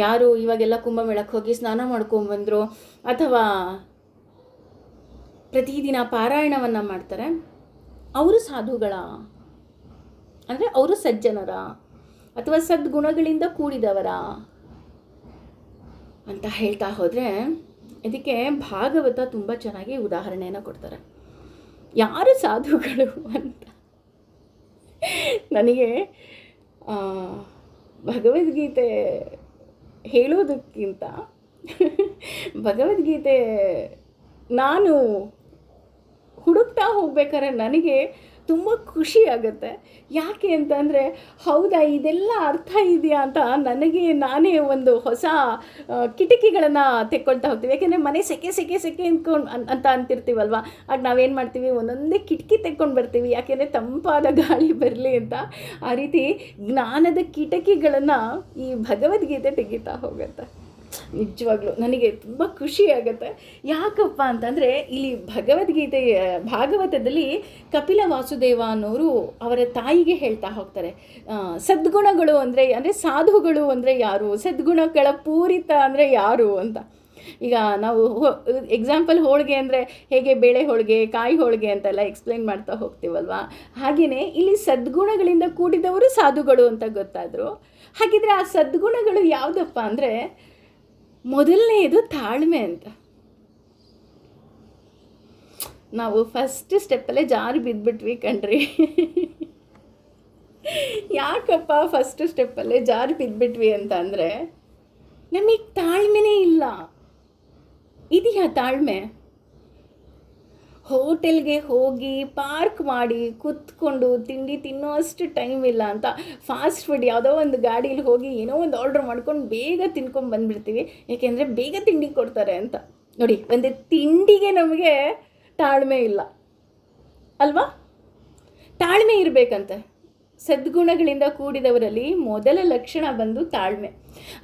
ಯಾರು ಇವಾಗೆಲ್ಲ ಕುಂಭಮೇಳಕ್ಕೆ ಹೋಗಿ ಸ್ನಾನ ಮಾಡ್ಕೊಂಬಂದರು, ಅಥವಾ ಪ್ರತಿದಿನ ಪಾರಾಯಣವನ್ನು ಮಾಡ್ತಾರೆ, ಅವರು ಸಾಧುಗಳ ಅಂದರೆ ಅವರು ಸಜ್ಜನರ ಅಥವಾ ಸದ್ಗುಣಗಳಿಂದ ಕೂಡಿದವರ ಅಂತ ಹೇಳ್ತಾ ಹೋದರೆ, ಇದಕ್ಕೆ ಭಾಗವತ ತುಂಬ ಚೆನ್ನಾಗಿ ಉದಾಹರಣೆಯನ್ನು ಕೊಡ್ತಾರೆ. ಯಾರು ಸಾಧುಗಳು ಅಂತ ನನಗೆ ಭಗವದ್ಗೀತೆ ಹೇಳೋದಕ್ಕಿಂತ ಭಗವದ್ಗೀತೆ ನಾನು ಹುಡುಕ್ತಾ ಹೋಗ್ಬೇಕಾದ್ರೆ ನನಗೆ ತುಂಬ ಖುಷಿ ಆಗುತ್ತೆ. ಯಾಕೆ ಅಂತಂದರೆ ಹೌದಾ ಇದೆಲ್ಲ ಅರ್ಥ ಇದೆಯಾ ಅಂತ ನನಗೆ ನಾನೇ ಒಂದು ಹೊಸ ಕಿಟಕಿಗಳನ್ನು ತೆಕ್ಕೊಳ್ತಾ ಹೋಗ್ತೀವಿ. ಯಾಕೆಂದರೆ ಮನೆ ಸೆಕೆ ಸೆಕೆ ಸೆಕೆ ಅಂತ ಅಂತಿರ್ತೀವಲ್ವ, ಆಗ ನಾವೇನು ಮಾಡ್ತೀವಿ, ಒಂದೊಂದೇ ಕಿಟಕಿ ತೆಕ್ಕೊಂಡು ಬರ್ತೀವಿ, ಯಾಕೆಂದರೆ ತಂಪಾದ ಗಾಳಿ ಬರಲಿ ಅಂತ. ಆ ರೀತಿ ಜ್ಞಾನದ ಕಿಟಕಿಗಳನ್ನು ಈ ಭಗವದ್ಗೀತೆ ತೆಗಿತಾ ಹೋಗುತ್ತೆ. ನಿಜವಾಗ್ಲೂ ನನಗೆ ತುಂಬ ಖುಷಿ ಆಗುತ್ತೆ. ಯಾಕಪ್ಪ ಅಂತಂದರೆ ಇಲ್ಲಿ ಭಾಗವತದಲ್ಲಿ ಕಪಿಲ ವಾಸುದೇವ ಅನ್ನೋರು ಅವರ ತಾಯಿಗೆ ಹೇಳ್ತಾ ಹೋಗ್ತಾರೆ, ಸದ್ಗುಣಗಳು ಅಂದರೆ ಸಾಧುಗಳು ಅಂದರೆ ಯಾರು, ಸದ್ಗುಣಗಳ ಪೂರಿತ ಅಂದರೆ ಯಾರು ಅಂತ. ಈಗ ನಾವು ಎಕ್ಸಾಂಪಲ್ ಹೋಳಿಗೆ ಅಂದರೆ ಹೇಗೆ ಬೇಳೆ ಹೋಳಿಗೆ, ಕಾಯಿ ಹೋಳಿಗೆ ಅಂತೆಲ್ಲ ಎಕ್ಸ್ಪ್ಲೈನ್ ಮಾಡ್ತಾ ಹೋಗ್ತೀವಲ್ವ, ಹಾಗೆಯೇ ಇಲ್ಲಿ ಸದ್ಗುಣಗಳಿಂದ ಕೂಡಿದವರು ಸಾಧುಗಳು ಅಂತ ಗೊತ್ತಾದರು. ಹಾಗಿದ್ರೆ ಆ ಸದ್ಗುಣಗಳು ಯಾವುದಪ್ಪ ಅಂದರೆ ಮೊದಲನೆಯದು ತಾಳ್ಮೆ ಅಂತ. ನಾವು ಫಸ್ಟ್ ಸ್ಟೆಪ್ಪಲ್ಲೇ ಜಾರಿ ಬಿದ್ದುಬಿಟ್ವಿ ಕಣ್ರಿ. ಯಾಕಪ್ಪ ಫಸ್ಟ್ ಸ್ಟೆಪ್ಪಲ್ಲೇ ಜಾರಿ ಬಿದ್ದುಬಿಟ್ವಿ ಅಂತ ಅಂದರೆ ನಮಗೆ ತಾಳ್ಮೆನೇ ಇಲ್ಲ. ಇದೆಯಾ ತಾಳ್ಮೆ? ಹೋಟೆಲ್ಗೆ ಹೋಗಿ ಪಾರ್ಕ್ ಮಾಡಿ ಕೂತ್ಕೊಂಡು ತಿಂಡಿ ತಿನ್ನೋ ಅಷ್ಟು ಟೈಮ್ ಇಲ್ಲ ಅಂತ ಫಾಸ್ಟ್ ಫುಡ್ ಯಾವುದೋ ಒಂದು ಗಾಡೀಲಿ ಹೋಗಿ ಏನೋ ಒಂದು ಆರ್ಡ್ರ್ ಮಾಡ್ಕೊಂಡು ಬೇಗ ತಿನ್ಕೊಂಡು ಬಂದುಬಿಡ್ತೀವಿ, ಏಕೆಂದರೆ ಬೇಗ ತಿಂಡಿ ಕೊಡ್ತಾರೆ ಅಂತ. ನೋಡಿ, ಒಂದು ತಿಂಡಿಗೆ ನಮಗೆ ತಾಳ್ಮೆ ಇಲ್ಲ ಅಲ್ವಾ? ತಾಳ್ಮೆ ಇರಬೇಕಂತೆ. ಸದ್ಗುಣಗಳಿಂದ ಕೂಡಿದವರಲ್ಲಿ ಮೊದಲ ಲಕ್ಷಣ ಬಂದು ತಾಳ್ಮೆ.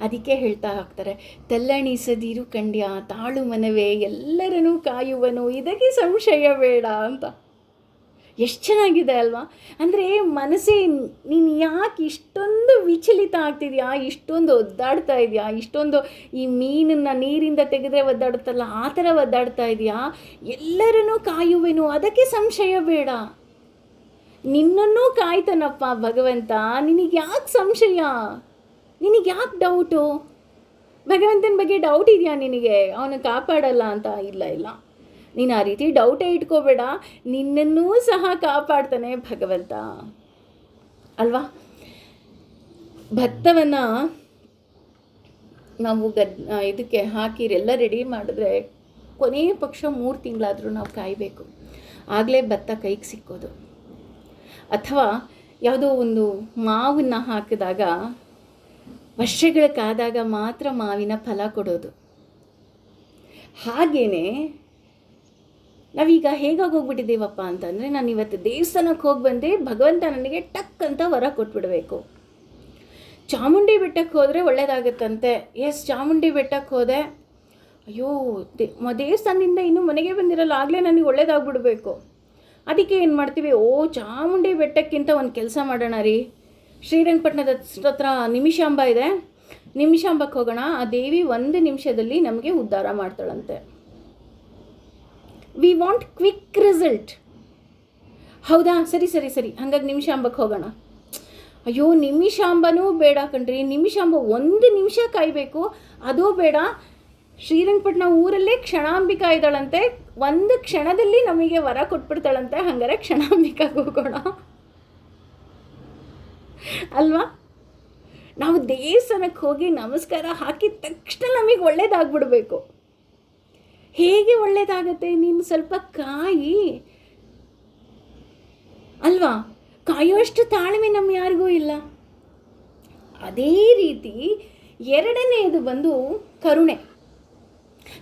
ಅದಕ್ಕೆ ಹೇಳ್ತಾ ಹೋಗ್ತಾರೆ, ತಲ್ಲಣಿಸದಿರು ಕಂಡ್ಯ ತಾಳು ಮನವೇ ಎಲ್ಲರನ್ನೂ ಕಾಯುವನು ಇದಕ್ಕೆ ಸಂಶಯ ಬೇಡ ಅಂತ. ಎಷ್ಟು ಚೆನ್ನಾಗಿದೆ ಅಲ್ವಾ? ಅಂದರೆ ಮನಸ್ಸೇ, ನೀನು ಯಾಕೆ ಇಷ್ಟೊಂದು ವಿಚಲಿತ ಆಗ್ತಿದೆಯಾ, ಇಷ್ಟೊಂದು ಒದ್ದಾಡ್ತಾ ಇದೆಯಾ, ಇಷ್ಟೊಂದು ಈ ಮೀನನ್ನು ನೀರಿಂದ ತೆಗೆದ್ರೆ ಒದ್ದಾಡುತ್ತಲ್ಲ ಆ ಥರ ಒದ್ದಾಡ್ತಾ ಇದೆಯಾ, ಎಲ್ಲರನ್ನೂ ಕಾಯುವೆನು ಅದಕ್ಕೆ ಸಂಶಯ ಬೇಡ. ನಿನ್ನನ್ನೂ ಕಾಯ್ತಾನಪ್ಪ ಭಗವಂತ, ನಿನಗೆ ಯಾಕೆ ಸಂಶಯ, ನಿನಗೆ ಯಾಕೆ ಡೌಟು? ಭಗವಂತನ ಬಗ್ಗೆ ಡೌಟ್ ಇದೆಯಾ ನಿನಗೆ, ಅವನು ಕಾಪಾಡಲ್ಲ ಅಂತ? ಇಲ್ಲ, ನೀನು ಆ ರೀತಿ ಡೌಟೇ ಇಟ್ಕೋಬೇಡ, ನಿನ್ನನ್ನೂ ಸಹ ಕಾಪಾಡ್ತಾನೆ ಭಗವಂತ ಅಲ್ವಾ? ಭತ್ತವನ್ನು ನಾವು ಇದಕ್ಕೆ ಹಾಕಿರೆಲ್ಲ ರೆಡಿ ಮಾಡಿದ್ರೆ ಕೊನೆಯ ಪಕ್ಷ 3 ತಿಂಗಳಾದರೂ ನಾವು ಕಾಯಬೇಕು, ಆಗಲೇ ಭತ್ತ ಕೈಗೆ ಸಿಕ್ಕೋದು. ಅಥವಾ ಯಾವುದೋ ಒಂದು ಮಾವನ್ನು ಹಾಕಿದಾಗ ವರ್ಷಗಳ ಕಾದಾಗ ಮಾತ್ರ ಮಾವಿನ ಫಲ ಕೊಡೋದು. ಹಾಗೆಯೇ ನಾವೀಗ ಹೇಗಾಗೋಗ್ಬಿಟ್ಟಿದ್ದೀವಪ್ಪ ಅಂತಂದರೆ, ನಾನು ಇವತ್ತು ದೇವಸ್ಥಾನಕ್ಕೆ ಹೋಗಿ ಬಂದೆ, ಭಗವಂತ ನನಗೆ ಟಕ್ ಅಂತ ವರ ಕೊಟ್ಬಿಡಬೇಕು. ಚಾಮುಂಡಿ ಬೆಟ್ಟಕ್ಕೆ ಹೋದರೆ ಒಳ್ಳೆಯದಾಗುತ್ತಂತೆ. ಚಾಮುಂಡಿ ಬೆಟ್ಟಕ್ಕೆ ಹೋದೆ, ಅಯ್ಯೋ ದೇವಸ್ಥಾನದಿಂದ ಇನ್ನೂ ಮನೆಗೆ ಬಂದಿರಲ್ಲ, ಆಗಲೇ ನನಗೆ ಒಳ್ಳೇದಾಗ್ಬಿಡ್ಬೇಕು. ಅದಕ್ಕೆ ಏನು ಮಾಡ್ತೀವಿ, ಚಾಮುಂಡಿ ಬೆಟ್ಟಕ್ಕಿಂತ ಒಂದು ಕೆಲಸ ಮಾಡೋಣ ರೀ, ಶ್ರೀರಂಗಪಟ್ಟಣದ ಹತ್ರ ನಿಮಿಷಾಂಬ ಇದೆ, ನಿಮಿಷಾಂಬಕ್ಕೆ ಹೋಗೋಣ, ಆ ದೇವಿ 1 ನಿಮಿಷದಲ್ಲಿ ನಮಗೆ ಉದ್ಧಾರ ಮಾಡ್ತಾಳಂತೆ. We want quick result. ಹೌದಾ, ಸರಿ, ಹಾಗಾಗಿ ನಿಮಿಷಾಂಬಕ್ಕೆ ಹೋಗೋಣ. ಅಯ್ಯೋ ನಿಮಿಷಾಂಬನೂ ಬೇಡ ಕಣ್ರಿ, ನಿಮಿಷಾಂಬ 1 ನಿಮಿಷ ಕಾಯಬೇಕು, ಅದೂ ಬೇಡ. ಶ್ರೀರಂಗಪಟ್ಟಣ ಊರಲ್ಲೇ ಕ್ಷಣಾಂಬಿಕಾ ಇದ್ದಾಳಂತೆ, 1 ಕ್ಷಣದಲ್ಲಿ ನಮಗೆ ವರ ಕೊಟ್ಬಿಡ್ತಾಳಂತೆ. ಹಂಗಾರೆ ಕ್ಷಣಾಂಬಿಕಾಗೆ ಹೋಗೋಣ ಅಲ್ವಾ? ನಾವು ದೇವಸ್ಥಾನಕ್ಕೆ ಹೋಗಿ ನಮಸ್ಕಾರ ಹಾಕಿದ ತಕ್ಷಣ ನಮಗೆ ಒಳ್ಳೇದಾಗ್ಬಿಡ್ಬೇಕು. ಹೇಗೆ ಒಳ್ಳೇದಾಗತ್ತೆ? ನೀನು ಸ್ವಲ್ಪ ಕಾಯಿ ಅಲ್ವಾ? ಕಾಯುವಷ್ಟು ತಾಳ್ಮೆ ನಮ್ಮ ಯಾರಿಗೂ ಇಲ್ಲ. ಅದೇ ರೀತಿ 2ನೇದು ಬಂದು ಕರುಣೆ.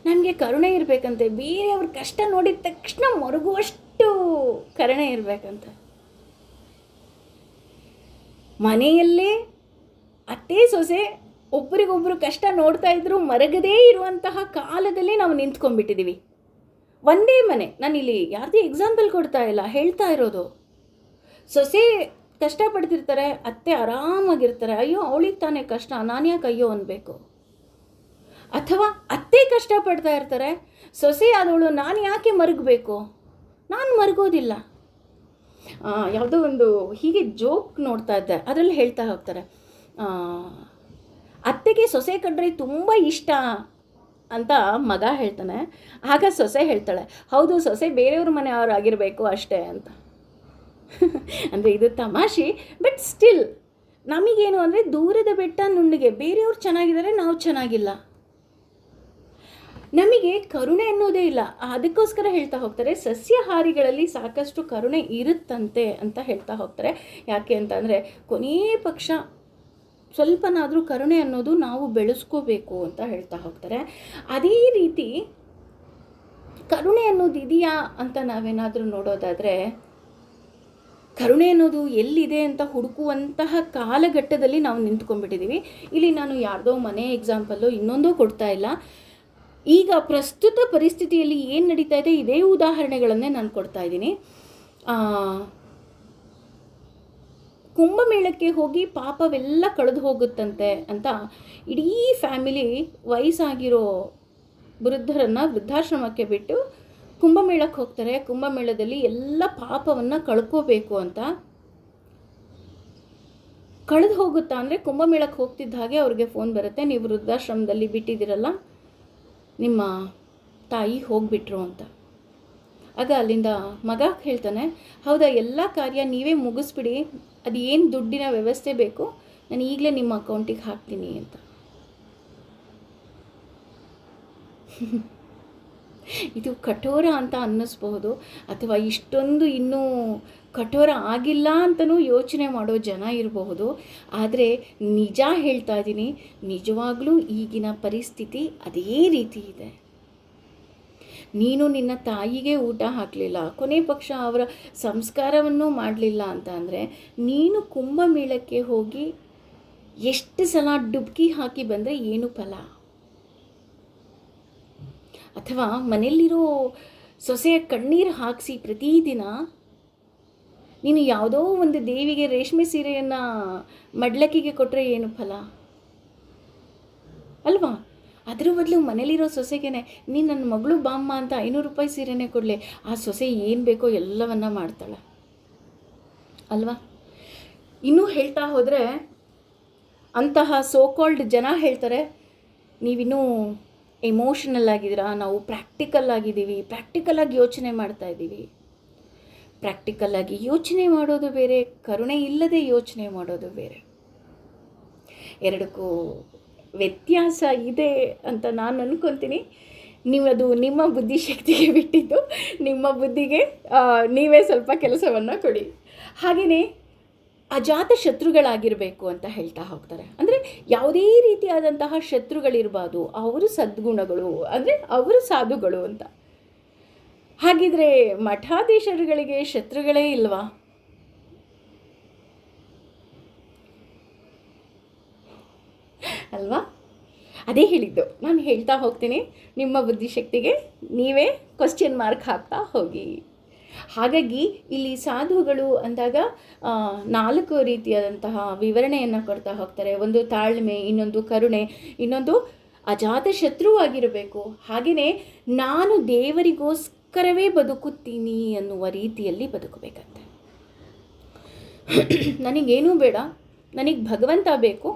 ನಮಗೆ ಕರುಣೆ ಇರಬೇಕಂತೆ, ಬೇರೆಯವ್ರ ಕಷ್ಟ ನೋಡಿದ ತಕ್ಷಣ ಮರುಗುವಷ್ಟು ಕರುಣೆ ಇರಬೇಕಂತೆ. ಮನೆಯಲ್ಲೇ ಅತ್ತೆ ಸೊಸೆ ಒಬ್ರಿಗೊಬ್ರು ಕಷ್ಟ ನೋಡ್ತಾ ಇದ್ರು ಮರಗದೇ ಇರುವಂತಹ ಕಾಲದಲ್ಲಿ ನಾವು ನಿಂತ್ಕೊಂಡ್ಬಿಟ್ಟಿದ್ದೀವಿ. ಒಂದೇ ಮನೆ, ನಾನಿಲ್ಲಿ ಯಾರ್ದೇ ಎಕ್ಸಾಂಪಲ್ ಕೊಡ್ತಾ ಇಲ್ಲ, ಹೇಳ್ತಾ ಇರೋದು. ಸೊಸೆ ಕಷ್ಟಪಡ್ತಿರ್ತಾರೆ, ಅತ್ತೆ ಆರಾಮಾಗಿರ್ತಾರೆ, ಅಯ್ಯೋ ಅವಳಿಗೆ ತಾನೇ ಕಷ್ಟ, ನಾನು ಯಾಕೆ ಅಯ್ಯೋ ಅನ್ಬೇಕು. ಅಥವಾ ಅತ್ತೆ ಕಷ್ಟಪಡ್ತಾ ಇರ್ತಾರೆ, ಸೊಸೆ ಆದವಳು ನಾನು ಯಾಕೆ ಮರುಗಬೇಕು, ನಾನು ಮರುಗೋದಿಲ್ಲ. ಯಾವುದೋ ಒಂದು ಹೀಗೆ ಜೋಕ್ ನೋಡ್ತಾ ಇದ್ದೆ, ಅದರಲ್ಲಿ ಹೇಳ್ತಾ ಹೋಗ್ತಾರೆ, ಅತ್ತೆಗೆ ಸೊಸೆ ಕಂಡ್ರೆ ತುಂಬ ಇಷ್ಟ ಅಂತ ಮಗ ಹೇಳ್ತಾನೆ. ಆಗ ಸೊಸೆ ಹೇಳ್ತಾಳೆ, ಹೌದು ಸೊಸೆ ಬೇರೆಯವ್ರ ಮನೆಯವರಾಗಿರಬೇಕು ಅಷ್ಟೇ ಅಂತ. ಅಂದರೆ ಇದು ತಮಾಷೆ, ಬಟ್ ಸ್ಟಿಲ್ ನಮಗೇನು ಅಂದರೆ ದೂರದ ಬೆಟ್ಟ ನುಣ್ಣಗೆ, ಬೇರೆಯವ್ರು ಚೆನ್ನಾಗಿದ್ದಾರೆ, ನಾವು ಚೆನ್ನಾಗಿಲ್ಲ. ನಮಗೆ ಕರುಣೆ ಅನ್ನೋದೇ ಇಲ್ಲ. ಅದಕ್ಕೋಸ್ಕರ ಹೇಳ್ತಾ ಹೋಗ್ತಾರೆ ಸಸ್ಯಾಹಾರಿಗಳಲ್ಲಿ ಸಾಕಷ್ಟು ಕರುಣೆ ಇರುತ್ತಂತೆ ಅಂತ ಹೇಳ್ತಾ ಹೋಗ್ತಾರೆ. ಯಾಕೆ ಅಂತಂದರೆ ಕೊನೆಯ ಪಕ್ಷ ಸ್ವಲ್ಪನಾದರೂ ಕರುಣೆ ಅನ್ನೋದು ನಾವು ಬೆಳೆಸ್ಕೋಬೇಕು ಅಂತ ಹೇಳ್ತಾ ಹೋಗ್ತಾರೆ. ಅದೇ ರೀತಿ ಕರುಣೆ ಅನ್ನೋದು ಇದೆಯಾ ಅಂತ ನಾವೇನಾದರೂ ನೋಡೋದಾದರೆ, ಕರುಣೆ ಅನ್ನೋದು ಎಲ್ಲಿದೆ ಅಂತ ಹುಡುಕುವಂತಹ ಕಾಲಘಟ್ಟದಲ್ಲಿ ನಾವು ನಿಂತ್ಕೊಂಡ್ಬಿಟ್ಟಿದ್ದೀವಿ. ಇಲ್ಲಿ ನಾನು ಯಾರ್ದೋ ಮನೆ ಎಕ್ಸಾಂಪಲ್ಲು ಇನ್ನೊಂದೋ ಕೊಡ್ತಾ ಇಲ್ಲ. ಈಗ ಪ್ರಸ್ತುತ ಪರಿಸ್ಥಿತಿಯಲ್ಲಿ ಏನು ನಡೀತಾ ಇದೆ ಇದೇ ಉದಾಹರಣೆಗಳನ್ನೇ ನಾನು ಕೊಡ್ತಾ ಇದ್ದೀನಿ. ಕುಂಭಮೇಳಕ್ಕೆ ಹೋಗಿ ಪಾಪವೆಲ್ಲ ಕಳೆದು ಹೋಗುತ್ತಂತೆ ಅಂತ ಇಡೀ ಫ್ಯಾಮಿಲಿ ವಯಸ್ಸಾಗಿರೋ ವೃದ್ಧರನ್ನು ವೃದ್ಧಾಶ್ರಮಕ್ಕೆ ಬಿಟ್ಟು ಕುಂಭಮೇಳಕ್ಕೆ ಹೋಗ್ತಾರೆ. ಕುಂಭಮೇಳದಲ್ಲಿ ಎಲ್ಲ ಪಾಪವನ್ನು ಕಳ್ಕೋಬೇಕು ಅಂತ. ಕಳೆದು ಹೋಗುತ್ತಾ ಅಂದರೆ ಕುಂಭಮೇಳಕ್ಕೆ ಹೋಗ್ತಿದ್ದ ಹಾಗೆ ಅವ್ರಿಗೆ ಫೋನ್ ಬರುತ್ತೆ, ನೀವು ವೃದ್ಧಾಶ್ರಮದಲ್ಲಿ ಬಿಟ್ಟಿದ್ದೀರಲ್ಲ, ನಿಮ್ಮ ತಾಯಿ ಹೋಗಿಬಿಟ್ರು ಅಂತ. ಆಗ ಅಲ್ಲಿಂದ ಮಗ ಹೇಳ್ತಾನೆ, ಹೌದಾ, ಎಲ್ಲ ಕಾರ್ಯ ನೀವೇ ಮುಗಿಸ್ಬಿಡಿ, ಅದು ಏನು ದುಡ್ಡಿನ ವ್ಯವಸ್ಥೆ ಬೇಕು ನಾನು ಈಗಲೇ ನಿಮ್ಮ ಅಕೌಂಟಿಗೆ ಹಾಕ್ತೀನಿ ಅಂತ. ಇದು ಕಠೋರ ಅಂತ ಅನ್ನಿಸ್ಬಹುದು, ಅಥವಾ ಇಷ್ಟೊಂದು ಇನ್ನೂ ಕಠೋರ ಆಗಿಲ್ಲ ಅಂತಲೂ ಯೋಚನೆ ಮಾಡೋ ಜನ ಇರಬಹುದು. ಆದರೆ ನಿಜ ಹೇಳ್ತಾ ಇದ್ದೀನಿ, ನಿಜವಾಗ್ಲೂ ಈಗಿನ ಪರಿಸ್ಥಿತಿ ಅದೇ ರೀತಿ ಇದೆ. ನೀನು ನಿನ್ನ ತಾಯಿಗೆ ಊಟ ಹಾಕಲಿಲ್ಲ, ಕೊನೆ ಪಕ್ಷ ಅವರ ಸಂಸ್ಕಾರವನ್ನು ಮಾಡಲಿಲ್ಲ ಅಂತ ಅಂದರೆ ನೀನು ಕುಂಭಮೇಳಕ್ಕೆ ಹೋಗಿ ಎಷ್ಟು ಸಲ ಡುಬ್ಕಿ ಹಾಕಿ ಬಂದರೆ ಏನು ಫಲ? ಅಥವಾ ಮನೆಯಲ್ಲಿರೋ ಸೊಸೆಯ ಕಣ್ಣೀರು ಹಾಕಿಸಿ ಪ್ರತಿದಿನ ನೀನು ಯಾವುದೋ ಒಂದು ದೇವಿಗೆ ರೇಷ್ಮೆ ಸೀರೆಯನ್ನು ಮಡ್ಲಕ್ಕಿಗೆ ಕೊಟ್ಟರೆ ಏನು ಫಲ ಅಲ್ವಾ? ಅದರ ಬದಲು ಮನೇಲಿರೋ ಸೊಸೆಗೇನೆ ನೀನು ನನ್ನ ಮಗಳು ಬಾಮ್ಮ ಅಂತ 500 ರೂಪಾಯಿ ಸೀರೆನೇ ಕೊಡಲಿ, ಆ ಸೊಸೆ ಏನು ಬೇಕೋ ಎಲ್ಲವನ್ನ ಮಾಡ್ತಾಳೆ ಅಲ್ವಾ? ಇನ್ನೂ ಹೇಳ್ತಾ ಹೋದರೆ ಅಂತಹ ಸೋಕಾಲ್ಡ್ ಜನ ಹೇಳ್ತಾರೆ, ನೀವಿನ್ನೂ ಎಮೋಷನಲ್ ಆಗಿದ್ದೀರಾ, ನಾವು ಪ್ರಾಕ್ಟಿಕಲ್ ಆಗಿದ್ದೀವಿ, ಪ್ರಾಕ್ಟಿಕಲಾಗಿ ಯೋಚನೆ ಮಾಡ್ತಾ ಇದ್ದೀವಿ. ಪ್ರಾಕ್ಟಿಕಲ್ಲಾಗಿ ಯೋಚನೆ ಮಾಡೋದು ಬೇರೆ, ಕರುಣೆ ಇಲ್ಲದೆ ಯೋಚನೆ ಮಾಡೋದು ಬೇರೆ. ಎರಡಕ್ಕೂ ವ್ಯತ್ಯಾಸ ಇದೆ ಅಂತ ನಾನು ಅಂದ್ಕೊತೀನಿ. ನೀವದು ನಿಮ್ಮ ಬುದ್ಧಿಶಕ್ತಿಗೆ ಬಿಟ್ಟಿದ್ದು, ನಿಮ್ಮ ಬುದ್ಧಿಗೆ ನೀವೇ ಸ್ವಲ್ಪ ಕೆಲಸವನ್ನು ಕೊಡಿ. ಹಾಗೆಯೇ ಅಜಾತ ಶತ್ರುಗಳಾಗಿರಬೇಕು ಅಂತ ಹೇಳ್ತಾ ಹೋಗ್ತಾರೆ. ಅಂದರೆ ಯಾವುದೇ ರೀತಿಯಾದಂತಹ ಶತ್ರುಗಳಿರಬಾರ್ದು, ಅವರು ಸದ್ಗುಣಗಳು, ಅಂದರೆ ಅವರು ಸಾಧುಗಳು ಅಂತ. ಹಾಗಿದ್ರೆ ಮಠಾಧೀಶರುಗಳಿಗೆ ಶತ್ರುಗಳೇ ಇಲ್ವಾ? ಅಲ್ವಾ? ಅದೇ ಹೇಳಿದ್ದು, ನಾನು ಹೇಳ್ತಾ ಹೋಗ್ತೀನಿ, ನಿಮ್ಮ ಬುದ್ಧಿಶಕ್ತಿಗೆ ನೀವೇ ಕ್ವಶ್ಚನ್ ಮಾರ್ಕ್ ಹಾಕ್ತಾ ಹೋಗಿ. ಹಾಗಾಗಿ ಇಲ್ಲಿ ಸಾಧುಗಳು ಅಂದಾಗ 4 ರೀತಿಯಾದಂತಹ ವಿವರಣೆಯನ್ನು ಕೊಡ್ತಾ ಹೋಗ್ತಾರೆ. ಒಂದು ತಾಳ್ಮೆ, ಇನ್ನೊಂದು ಕರುಣೆ, ಇನ್ನೊಂದು ಅಜಾತ ಶತ್ರುವಾಗಿರಬೇಕು. ಹಾಗೆಯೇ ನಾನು ದೇವರಿಗೋಸ್ಕರವೇ ಬದುಕುತ್ತೀನಿ ಅನ್ನುವ ರೀತಿಯಲ್ಲಿ ಬದುಕಬೇಕಂತೆ. ನನಗೇನೂ ಬೇಡ, ನನಗೆ ಭಗವಂತ ಬೇಕು,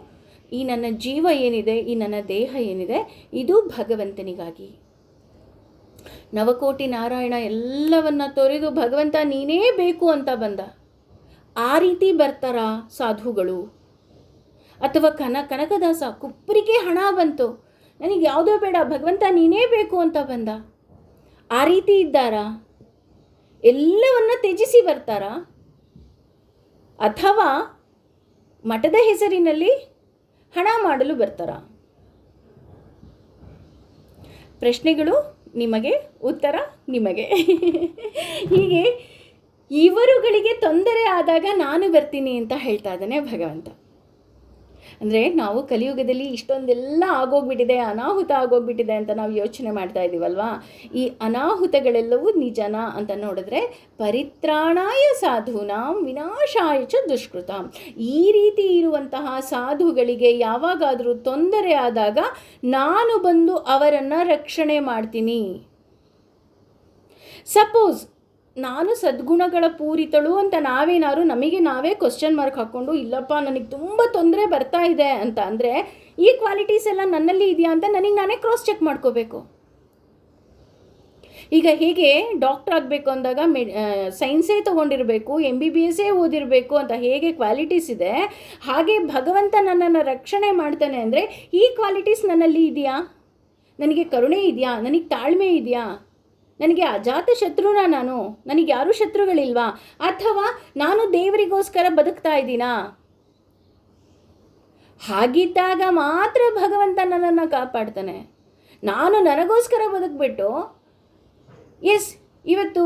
ಈ ನನ್ನ ಜೀವ ಏನಿದೆ, ಈ ನನ್ನ ದೇಹ ಏನಿದೆ, ಇದು ಭಗವಂತನಿಗಾಗಿ. ನವಕೋಟಿ ನಾರಾಯಣ ಎಲ್ಲವನ್ನ ತೊರೆದು ಭಗವಂತ ನೀನೇ ಬೇಕು ಅಂತ ಬಂದ. ಆ ರೀತಿ ಬರ್ತಾರಾ ಸಾಧುಗಳು? ಅಥವಾ ಕನಕದಾಸ ಕುಪ್ಪರಿಗೆ ಹಣ ಬಂತು, ನನಗೆ ಯಾವುದೋ ಬೇಡ, ಭಗವಂತ ನೀನೇ ಬೇಕು ಅಂತ ಬಂದ. ಆ ರೀತಿ ಇದ್ದಾರಾ? ಎಲ್ಲವನ್ನ ತ್ಯಜಿಸಿ ಬರ್ತಾರಾ? ಅಥವಾ ಮಠದ ಹೆಸರಿನಲ್ಲಿ ಹಣ ಮಾಡಲು ಬರ್ತಾರಾ? ಪ್ರಶ್ನೆಗಳು ನಿಮಗೆ, ಉತ್ತರ ನಿಮಗೆ. ಹೀಗೆ ಇವರುಗಳಿಗೆ ತೊಂದರೆ ಆದಾಗ ನಾನು ಬರ್ತೀನಿ ಅಂತ ಹೇಳ್ತಾ ಇದ್ದಾನೆ ಭಗವಂತ. ಅಂದರೆ ನಾವು ಕಲಿಯುಗದಲ್ಲಿ ಇಷ್ಟೊಂದೆಲ್ಲ ಆಗೋಗ್ಬಿಟ್ಟಿದೆ, ಅನಾಹುತ ಆಗೋಗ್ಬಿಟ್ಟಿದೆ ಅಂತ ನಾವು ಯೋಚನೆ ಮಾಡ್ತಾ ಇದ್ದೀವಲ್ವಾ? ಈ ಅನಾಹುತಗಳೆಲ್ಲವೂ ನಿಜನಾ ಅಂತ ನೋಡಿದ್ರೆ, ಪರಿತ್ರಾಣಾಯ ಸಾಧೂನಾಂ ವಿನಾಶಾಯ ಚ ದುಷ್ಕೃತಾಂ. ಈ ರೀತಿ ಇರುವಂತಹ ಸಾಧುಗಳಿಗೆ ಯಾವಾಗಾದರೂ ತೊಂದರೆ ಆದಾಗ ನಾನು ಬಂದು ಅವರನ್ನು ರಕ್ಷಣೆ ಮಾಡ್ತೀನಿ. ಸಪೋಸ್ ನಾನು ಸದ್ಗುಣಗಳ ಪೂರಿತಳು ಅಂತ ನಾವೇನಾದ್ರು ನಮಗೆ ನಾವೇ ಕ್ವಶನ್ ಮಾರ್ಕ್ ಹಾಕ್ಕೊಂಡು, ಇಲ್ಲಪ್ಪ ನನಗೆ ತುಂಬ ತೊಂದರೆ ಬರ್ತಾ ಇದೆ ಅಂತ ಅಂದರೆ, ಈ ಕ್ವಾಲಿಟೀಸ್ ಎಲ್ಲ ನನ್ನಲ್ಲಿ ಇದೆಯಾ ಅಂತ ನನಗೆ ನಾನೇ ಕ್ರಾಸ್ ಚೆಕ್ ಮಾಡ್ಕೋಬೇಕು. ಈಗ ಹೇಗೆ ಡಾಕ್ಟರ್ ಆಗಬೇಕು ಅಂದಾಗ ಸೈನ್ಸೇ ತೊಗೊಂಡಿರಬೇಕು, MBBS ಓದಿರಬೇಕು ಅಂತ ಹೇಗೆ ಕ್ವಾಲಿಟೀಸ್ ಇದೆ, ಹಾಗೆ ಭಗವಂತ ನನ್ನನ್ನು ರಕ್ಷಣೆ ಮಾಡ್ತಾನೆ ಅಂದರೆ ಈ ಕ್ವಾಲಿಟೀಸ್ ನನ್ನಲ್ಲಿ ಇದೆಯಾ? ನನಗೆ ಕರುಣೆ ಇದೆಯಾ? ನನಗೆ ತಾಳ್ಮೆ ಇದೆಯಾ? ನನಗೆ ಅಜಾತ ಶತ್ರುನಾ ನಾನು? ನನಗೆ ಯಾರೂ ಶತ್ರುಗಳಿಲ್ವಾ? ಅಥವಾ ನಾನು ದೇವರಿಗೋಸ್ಕರ ಬದುಕ್ತಾ ಇದ್ದೀನಾ? ಹಾಗಿದ್ದಾಗ ಮಾತ್ರ ಭಗವಂತ ನನ್ನನ್ನು ಕಾಪಾಡ್ತಾನೆ. ನಾನು ನನಗೋಸ್ಕರ ಬದುಕ್ಬಿಟ್ಟು ಇವತ್ತು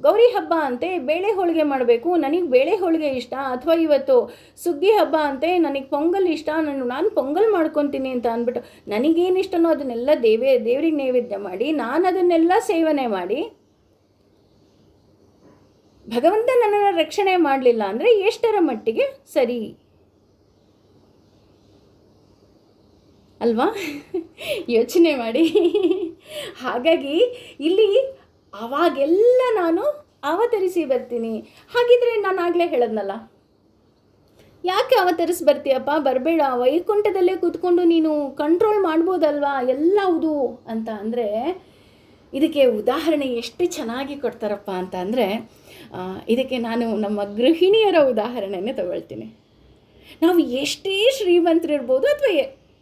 ಗೌರಿ ಹಬ್ಬ ಅಂತೆ, ಬೇಳೆ ಹೋಳಿಗೆ ಮಾಡಬೇಕು, ನನಗೆ ಬೇಳೆ ಹೋಳಿಗೆ ಇಷ್ಟ, ಅಥವಾ ಇವತ್ತು ಸುಗ್ಗಿ ಹಬ್ಬ ಅಂತೆ, ನನಗೆ ಪೊಂಗಲ್ ಇಷ್ಟ, ನಾನು ಪೊಂಗಲ್ ಮಾಡ್ಕೊತೀನಿ ಅಂತ ಅಂದ್ಬಿಟ್ಟು ನನಗೇನು ಇಷ್ಟನೋ ಅದನ್ನೆಲ್ಲ ದೇವ್ರಿಗೆ ನೈವೇದ್ಯ ಮಾಡಿ ನಾನು ಅದನ್ನೆಲ್ಲ ಸೇವನೆ ಮಾಡಿ ಭಗವಂತ ನನ್ನನ್ನು ರಕ್ಷಣೆ ಮಾಡಲಿಲ್ಲ ಅಂದರೆ ಎಷ್ಟರ ಮಟ್ಟಿಗೆ ಸರಿ ಅಲ್ವಾ? ಯೋಚನೆ ಮಾಡಿ. ಹಾಗಾಗಿ ಇಲ್ಲಿ ಅವಾಗೆಲ್ಲ ನಾನು ಅವತರಿಸಿ ಬರ್ತೀನಿ. ಹಾಗಿದ್ರೆ ನಾನು ಆಗಲೇ ಹೇಳದ್ನಲ್ಲ, ಯಾಕೆ ಅವತರಿಸಿ ಬರ್ತೀಯಪ್ಪ? ಬರಬೇಡ, ವೈಕುಂಠದಲ್ಲೇ ಕೂತ್ಕೊಂಡು ನೀನು ಕಂಟ್ರೋಲ್ ಮಾಡ್ಬೋದಲ್ವಾ ಎಲ್ಲವುದು ಅಂತ ಅಂದರೆ, ಇದಕ್ಕೆ ಉದಾಹರಣೆ ಎಷ್ಟು ಚೆನ್ನಾಗಿ ಕೊಡ್ತಾರಪ್ಪ ಅಂತ ಅಂದರೆ, ಇದಕ್ಕೆ ನಾನು ನಮ್ಮ ಗೃಹಿಣಿಯರ ಉದಾಹರಣೆನೇ ತಗೊಳ್ತೀನಿ. ನಾವು ಎಷ್ಟೇ ಶ್ರೀಮಂತರಿರ್ಬೋದು ಅಥವಾ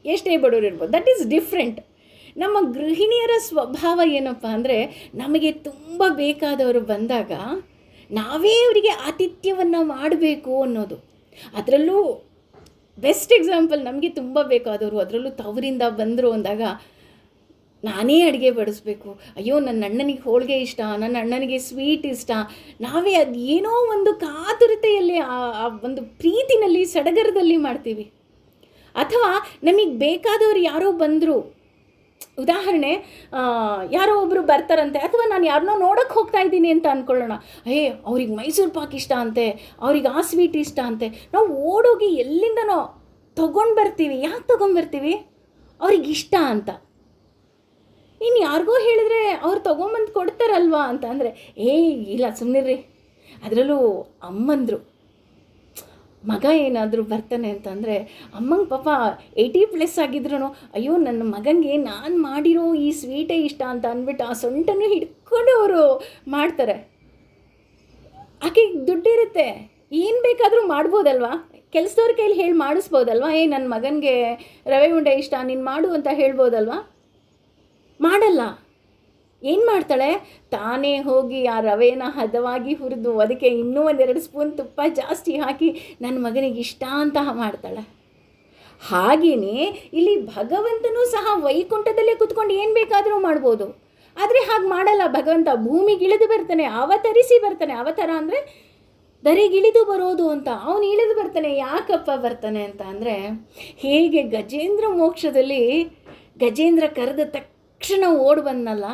ಎಷ್ಟೇ ಬಡವರಿರ್ಬೋದು, ದಟ್ ಈಸ್ ಡಿಫ್ರೆಂಟ್. ನಮ್ಮ ಗೃಹಿಣಿಯರ ಸ್ವಭಾವ ಏನಪ್ಪ ಅಂದರೆ, ನಮಗೆ ತುಂಬ ಬೇಕಾದವರು ಬಂದಾಗ ನಾವೇ ಅವರಿಗೆ ಆತಿಥ್ಯವನ್ನು ಮಾಡಬೇಕು ಅನ್ನೋದು. ಅದರಲ್ಲೂ ಬೆಸ್ಟ್ ಎಕ್ಸಾಂಪಲ್, ನಮಗೆ ತುಂಬ ಬೇಕಾದವರು, ಅದರಲ್ಲೂ ತವರಿಂದ ಬಂದರು ಅಂದಾಗ ನಾನೇ ಅಡುಗೆ ಬಡಿಸ್ಬೇಕು. ಅಯ್ಯೋ, ನನ್ನ ಅಣ್ಣನಿಗೆ ಹೋಳಿಗೆ ಇಷ್ಟ, ನನ್ನ ಅಣ್ಣನಿಗೆ ಸ್ವೀಟ್ ಇಷ್ಟ. ನಾವೇ ಅದು ಏನೋ ಒಂದು ಕಾತುರತೆಯಲ್ಲಿ, ಆ ಒಂದು ಪ್ರೀತಿನಲ್ಲಿ, ಸಡಗರದಲ್ಲಿ ಮಾಡ್ತೀವಿ. ಅಥವಾ ನಮಗೆ ಬೇಕಾದವರು ಯಾರೋ ಬಂದರು, ಉದಾಹರಣೆ ಯಾರೋ ಒಬ್ಬರು ಬರ್ತಾರಂತೆ, ಅಥವಾ ನಾನು ಯಾರನ್ನೋ ನೋಡೋಕ್ಕೆ ಹೋಗ್ತಾ ಇದ್ದೀನಿ ಅಂತ ಅಂದ್ಕೊಳ್ಳೋಣ. ಅವ್ರಿಗೆ ಮೈಸೂರು ಪಾಕ್ ಇಷ್ಟ ಅಂತೆ, ಅವ್ರಿಗೆ ಆ ಸ್ವೀಟ್ ಇಷ್ಟ ಅಂತೆ. ನಾವು ಓಡೋಗಿ ಎಲ್ಲಿಂದನೋ ತೊಗೊಂಡು ಬರ್ತೀವಿ. ಯಾಕೆ ತೊಗೊಂಬರ್ತೀವಿ? ಅವ್ರಿಗೆ ಇಷ್ಟ ಅಂತ. ಇನ್ನು ಯಾರಿಗೋ ಹೇಳಿದ್ರೆ ಅವ್ರು ತೊಗೊಂಬಂದು ಕೊಡ್ತಾರಲ್ವಾ ಅಂತ ಅಂದರೆ, ಇಲ್ಲ ಸುಮ್ಮನಿರ್ರಿ. ಅದರಲ್ಲೂ ಅಮ್ಮಂದರು ಮಗ ಏನಾದರೂ ಬರ್ತಾನೆ ಅಂತಂದರೆ, ಅಮ್ಮಂಗೆ ಪಾಪ 80+ ಆಗಿದ್ರು, ಅಯ್ಯೋ ನನ್ನ ಮಗನಿಗೆ ನಾನು ಮಾಡಿರೋ ಈ ಸ್ವೀಟೇ ಇಷ್ಟ ಅಂತ ಅಂದ್ಬಿಟ್ಟು ಆ ಸೊಂಟನ್ನು ಹಿಡ್ಕೊಂಡು ಅವರು ಮಾಡ್ತಾರೆ. ಆಕೆಗೆ ದುಡ್ಡಿರುತ್ತೆ, ಏನು ಬೇಕಾದರೂ ಮಾಡ್ಬೋದಲ್ವಾ? ಕೆಲಸದವ್ರ ಕೈಲಿ ಹೇಳಿ ಮಾಡಿಸ್ಬೋದಲ್ವಾ? ನನ್ನ ಮಗನಿಗೆ ರವೆ ಉಂಡೆ ಇಷ್ಟ, ನೀನು ಮಾಡು ಅಂತ ಹೇಳ್ಬೋದಲ್ವಾ? ಮಾಡಲ್ಲ. ಏನು ಮಾಡ್ತಾಳೆ? ತಾನೇ ಹೋಗಿ ಆ ರವೆನ ಹದವಾಗಿ ಹುರಿದು ಅದಕ್ಕೆ ಇನ್ನೂ 1-2 ಸ್ಪೂನ್ ತುಪ್ಪ ಜಾಸ್ತಿ ಹಾಕಿ ನನ್ನ ಮಗನಿಗೆ ಇಷ್ಟ ಅಂತ ಮಾಡ್ತಾಳೆ. ಹಾಗೆಯೇ ಇಲ್ಲಿ ಭಗವಂತನೂ ಸಹ ವೈಕುಂಠದಲ್ಲೇ ಕೂತ್ಕೊಂಡು ಏನು ಬೇಕಾದರೂ ಮಾಡ್ಬೋದು. ಆದರೆ ಹಾಗೆ ಮಾಡಲ್ಲ ಭಗವಂತ. ಭೂಮಿಗೆ ಇಳಿದು ಬರ್ತಾನೆ, ಅವತರಿಸಿ ಬರ್ತಾನೆ. ಅವತಾರ ಅಂದರೆ ದರಿಗಿಳಿದು ಬರೋದು ಅಂತ. ಅವನು ಇಳಿದು ಬರ್ತಾನೆ. ಯಾಕಪ್ಪ ಬರ್ತಾನೆ ಅಂತ ಅಂದರೆ, ಹೇಗೆ ಗಜೇಂದ್ರ ಮೋಕ್ಷದಲ್ಲಿ ಗಜೇಂದ್ರ ಕರೆದ ತಕ್ಷಣ ಓಡಿ ಬಂದನಲ್ಲ,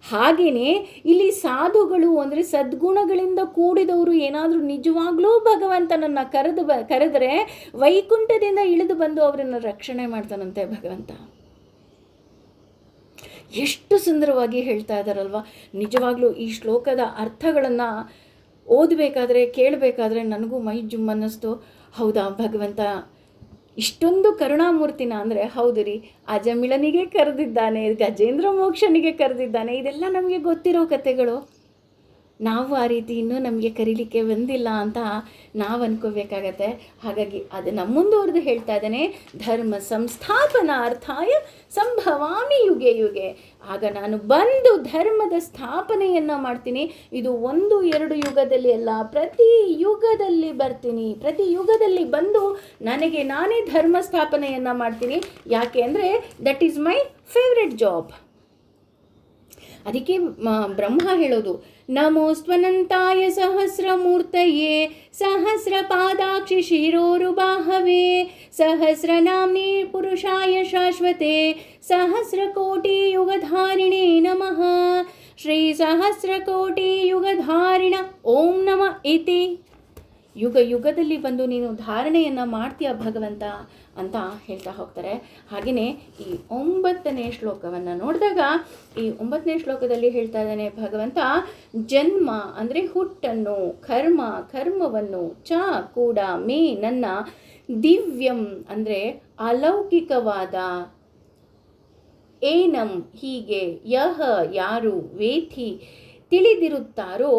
ಹಾಗೆಯೇ ಇಲ್ಲಿ ಸಾಧುಗಳು ಅಂದರೆ ಸದ್ಗುಣಗಳಿಂದ ಕೂಡಿದವರು ಏನಾದರೂ ನಿಜವಾಗ್ಲೂ ಭಗವಂತನನ್ನು ಕರೆದರೆ ವೈಕುಂಠದಿಂದ ಇಳಿದು ಬಂದು ಅವರನ್ನು ರಕ್ಷಣೆ ಮಾಡ್ತಾನಂತೆ ಭಗವಂತ. ಎಷ್ಟು ಸುಂದರವಾಗಿ ಹೇಳ್ತಾ ಇದ್ದಾರಲ್ವ. ನಿಜವಾಗ್ಲೂ ಈ ಶ್ಲೋಕದ ಅರ್ಥಗಳನ್ನು ಓದಬೇಕಾದ್ರೆ, ಕೇಳಬೇಕಾದ್ರೆ ನನಗೂ ಮೈ ಜುಮ್ ಅನ್ನಿಸ್ತು. ಹೌದಾ, ಭಗವಂತ ಇಷ್ಟೊಂದು ಕರುಣಾಮೂರ್ತಿನ ಅಂದರೆ ಹೌದು ರೀ, ಅಜಮಿಳನಿಗೆ ಕರೆದಿದ್ದಾನೆ, ಗಜೇಂದ್ರ ಮೋಕ್ಷನಿಗೆ ಕರೆದಿದ್ದಾನೆ. ಇದೆಲ್ಲ ನಮಗೆ ಗೊತ್ತಿರೋ ಕಥೆಗಳು. ನಾವು ಆ ರೀತಿ ಇನ್ನೂ ನಮಗೆ ಕರೀಲಿಕ್ಕೆ ಬಂದಿಲ್ಲ ಅಂತ ನಾವು ಅನ್ಕೋಬೇಕಾಗತ್ತೆ. ಹಾಗಾಗಿ ಅದನ್ನು ಮುಂದುವರೆದು ಹೇಳ್ತಾ ಇದ್ದಾನೆ, ಧರ್ಮ ಸಂಸ್ಥಾಪನಾರ್ಥಾಯ ಸಂಭವಾಮಿ ಯುಗೆ ಯುಗೆ. ಆಗ ನಾನು ಬಂದು ಧರ್ಮದ ಸ್ಥಾಪನೆಯನ್ನು ಮಾಡ್ತೀನಿ. ಇದು 1-2 ಯುಗದಲ್ಲಿ ಅಲ್ಲ, ಪ್ರತಿ ಯುಗದಲ್ಲಿ ಬರ್ತೀನಿ. ಪ್ರತಿ ಯುಗದಲ್ಲಿ ಬಂದು ನನಗೆ ನಾನೇ ಧರ್ಮ ಸ್ಥಾಪನೆಯನ್ನು ಮಾಡ್ತೀನಿ. ಯಾಕೆ ಅಂದರೆ that is my favourite job. ಅದಕ್ಕೆ ಬ್ರಹ್ಮ ಹೇಳೋದು, ನಮೋಸ್ತ್ವನಂತಾಯ ಸಹಸ್ರಮೂರ್ತಯೇ ಸಹಸ್ರಪಾದಾಕ್ಷಿ ಶಿರೋರುಬಾಹವೇ ಸಹಸ್ರನಾಮ್ನೇ ಪುರುಷಾಯ ಶಾಶ್ವತೆ ಸಹಸ್ರಕೋಟಿ ಯುಗಧಾರಿಣೇ ನಮಃ. ಶ್ರೀ ಸಹಸ್ರಕೋಟಿ ಯುಗಧಾರಿಣ ಓಂ ನಮಃ ಇತಿ. ಯುಗ ಯುಗದಲ್ಲಿ ಬಂದು ನೀನು ಧಾರಣೆಯನ್ನು ಮಾಡ್ತೀಯ ಭಗವಂತ ಅಂತ ಹೇಳ್ತಾ ಹೋಗ್ತಾರೆ. ಹಾಗೆಯೇ ಈ 9ನೇ ಶ್ಲೋಕವನ್ನು ನೋಡಿದಾಗ, ಈ 9ನೇ ಶ್ಲೋಕದಲ್ಲಿ ಹೇಳ್ತಾ ಇದ್ದಾನೆ ಭಗವಂತ, ಜನ್ಮ ಅಂದರೆ ಹುಟ್ಟನ್ನು, ಕರ್ಮವನ್ನು, ಚ ಕೂಡ ಮೇ ನನ್ನ, ದಿವ್ಯಂ ಅಂದರೆ ಅಲೌಕಿಕವಾದ, ಏನಂ ಹೀಗೆ, ಯಹ ಯಾರು, ವೇಥಿ ತಿಳಿದಿರುತ್ತಾರೋ,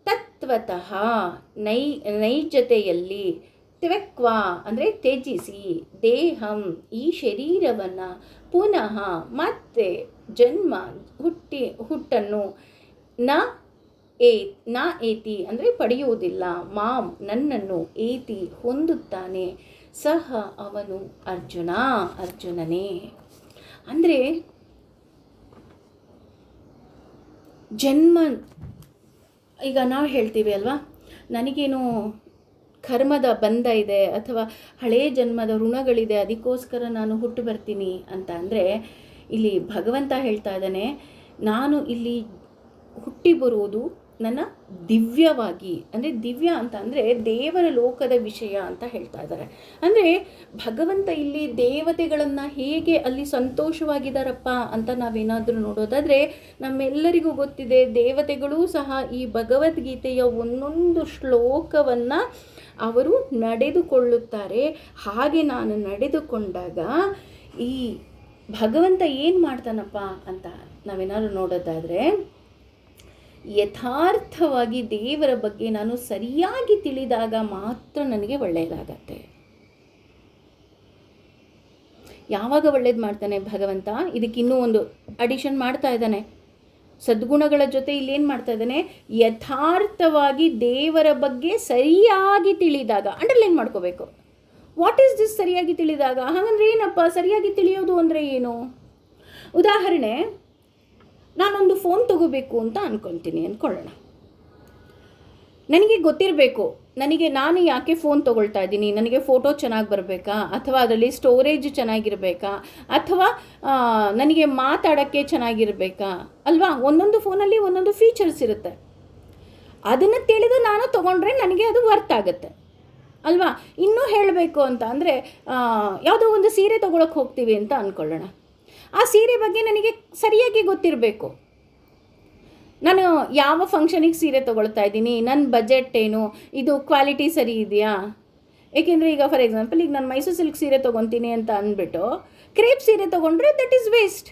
ತತ್ವತಃ ನೈಜತೆಯಲ್ಲಿ, ತ್ಯಕ್ವಾ ಅಂದರೆ ತ್ಯಜಿಸಿ, ದೇಹಂ ಈ ಶರೀರವನ್ನು ಪುನಃ ಮತ್ತೆ ಜನ್ಮ ಹುಟ್ಟನ್ನು ನ ಏ ನ ಏತಿ ಅಂದರೆ ಪಡೆಯುವುದಿಲ್ಲ, ಮಾಂ ನನ್ನನ್ನು ಏತಿ ಹೊಂದುತ್ತಾನೆ, ಸಹ ಅವನು ಅರ್ಜುನನೇ. ಅಂದರೆ ಜನ್ಮ, ಈಗ ನಾವು ಹೇಳ್ತೀವಿ ಅಲ್ವಾ, ನನಗೇನು ಕರ್ಮದ ಬಂಧ ಇದೆ ಅಥವಾ ಹಳೆಯ ಜನ್ಮದ ಋಣಗಳಿದೆ, ಅದಕ್ಕೋಸ್ಕರ ನಾನು ಹುಟ್ಟು ಬರ್ತೀನಿ ಅಂತ ಅಂದರೆ, ಇಲ್ಲಿ ಭಗವಂತ ಹೇಳ್ತಾ ಇದ್ದಾನೆ, ನಾನು ಇಲ್ಲಿ ಹುಟ್ಟಿ ಬರುವುದು ನನ್ನ ದಿವ್ಯವಾಗಿ, ಅಂದರೆ ದಿವ್ಯ ಅಂತ ಅಂದರೆ ದೇವರ ಲೋಕದ ವಿಷಯ ಅಂತ ಹೇಳ್ತಾ ಇದ್ದಾರೆ. ಅಂದರೆ ಭಗವಂತ ಇಲ್ಲಿ ದೇವತೆಗಳನ್ನು ಹೇಗೆ ಅಲ್ಲಿ ಸಂತೋಷವಾಗಿದ್ದಾರಪ್ಪ ಅಂತ ನಾವೇನಾದರೂ ನೋಡೋದಾದರೆ, ನಮ್ಮೆಲ್ಲರಿಗೂ ಗೊತ್ತಿದೆ ದೇವತೆಗಳೂ ಸಹ ಈ ಭಗವದ್ಗೀತೆಯ ಒಂದೊಂದು ಶ್ಲೋಕವನ್ನು ಅವರು ನಡೆದುಕೊಳ್ಳುತ್ತಾರೆ. ಹಾಗೆ ನಾನು ನಡೆದುಕೊಂಡಾಗ ಈ ಭಗವಂತ ಏನು ಮಾಡ್ತಾನಪ್ಪ ಅಂತ ನಾವೇನಾದ್ರು ನೋಡೋದಾದರೆ, ಯಥಾರ್ಥವಾಗಿ ದೇವರ ಬಗ್ಗೆ ನಾನು ಸರಿಯಾಗಿ ತಿಳಿದಾಗ ಮಾತ್ರ ನನಗೆ ಒಳ್ಳೆಯದಾಗತ್ತೆ. ಯಾವಾಗ ಒಳ್ಳೇದು ಮಾಡ್ತಾನೆ ಭಗವಂತ, ಇದಕ್ಕೆ ಇನ್ನೂ ಒಂದು ಅಡಿಷನ್ ಮಾಡ್ತಾ ಇದ್ದಾನೆ. ಸದ್ಗುಣಗಳ ಜೊತೆ ಇಲ್ಲೇನು ಮಾಡ್ತಾ ಇದ್ದಾನೆ, ಯಥಾರ್ಥವಾಗಿ ದೇವರ ಬಗ್ಗೆ ಸರಿಯಾಗಿ ತಿಳಿದಾಗ. ಅಂಡರ್ಲೈನ್ ಮಾಡ್ಕೋಬೇಕು, ವಾಟ್ ಈಸ್ ದಿಸ್ ಸರಿಯಾಗಿ ತಿಳಿದಾಗ? ಹಾಗಂದ್ರೆ ಏನಪ್ಪ ಸರಿಯಾಗಿ ತಿಳಿಯೋದು ಅಂದರೆ ಏನು? ಉದಾಹರಣೆ, ನಾನೊಂದು ಫೋನ್ ತಗೋಬೇಕು ಅಂತ ಅಂದ್ಕೊಳ್ಳೋಣ. ನನಗೆ ಗೊತ್ತಿರಬೇಕು, ನಾನು ಯಾಕೆ ಫೋನ್ ತೊಗೊಳ್ತಾ ಇದ್ದೀನಿ, ನನಗೆ ಫೋಟೋ ಚೆನ್ನಾಗಿ ಬರಬೇಕಾ, ಅಥವಾ ಅದರಲ್ಲಿ ಸ್ಟೋರೇಜ್ ಚೆನ್ನಾಗಿರಬೇಕಾ, ಅಥವಾ ನನಗೆ ಮಾತಾಡೋಕ್ಕೆ ಚೆನ್ನಾಗಿರಬೇಕಾ ಅಲ್ವಾ? ಒಂದೊಂದು ಫೋನಲ್ಲಿ ಒಂದೊಂದು ಫೀಚರ್ಸ್ ಇರುತ್ತೆ. ಅದನ್ನು ತಿಳಿದು ನಾನು ತೊಗೊಂಡ್ರೆ ನನಗೆ ಅದು ವರ್ತ್ ಆಗುತ್ತೆ ಅಲ್ವಾ? ಇನ್ನೂ ಹೇಳಬೇಕು ಅಂತ ಅಂದರೆ, ಯಾವುದೋ ಒಂದು ಸೀರೆ ತೊಗೊಳಕ್ಕೆ ಹೋಗ್ತೀವಿ ಅಂತ ಅಂದ್ಕೊಳ್ಳೋಣ. ಆ ಸೀರೆ ಬಗ್ಗೆ ನನಗೆ ಸರಿಯಾಗಿ ಗೊತ್ತಿರಬೇಕು. ನಾನು ಯಾವ ಫಂಕ್ಷನಿಗೆ ಸೀರೆ ತೊಗೊಳ್ತಾ ಇದ್ದೀನಿ, ನನ್ನ ಬಜೆಟ್ ಏನು, ಇದು ಕ್ವಾಲಿಟಿ ಸರಿ ಇದೆಯಾ? ಏಕೆಂದರೆ ಈಗ ಫಾರ್ ಎಕ್ಸಾಂಪಲ್, ಈಗ ನಾನು ಮೈಸೂರು ಸಿಲ್ಕ್ ಸೀರೆ ತೊಗೊತೀನಿ ಅಂತ ಅಂದ್ಬಿಟ್ಟು ಕ್ರೇಪ್ ಸೀರೆ ತೊಗೊಂಡ್ರೆ ದಟ್ ಈಸ್ ವೇಸ್ಟ್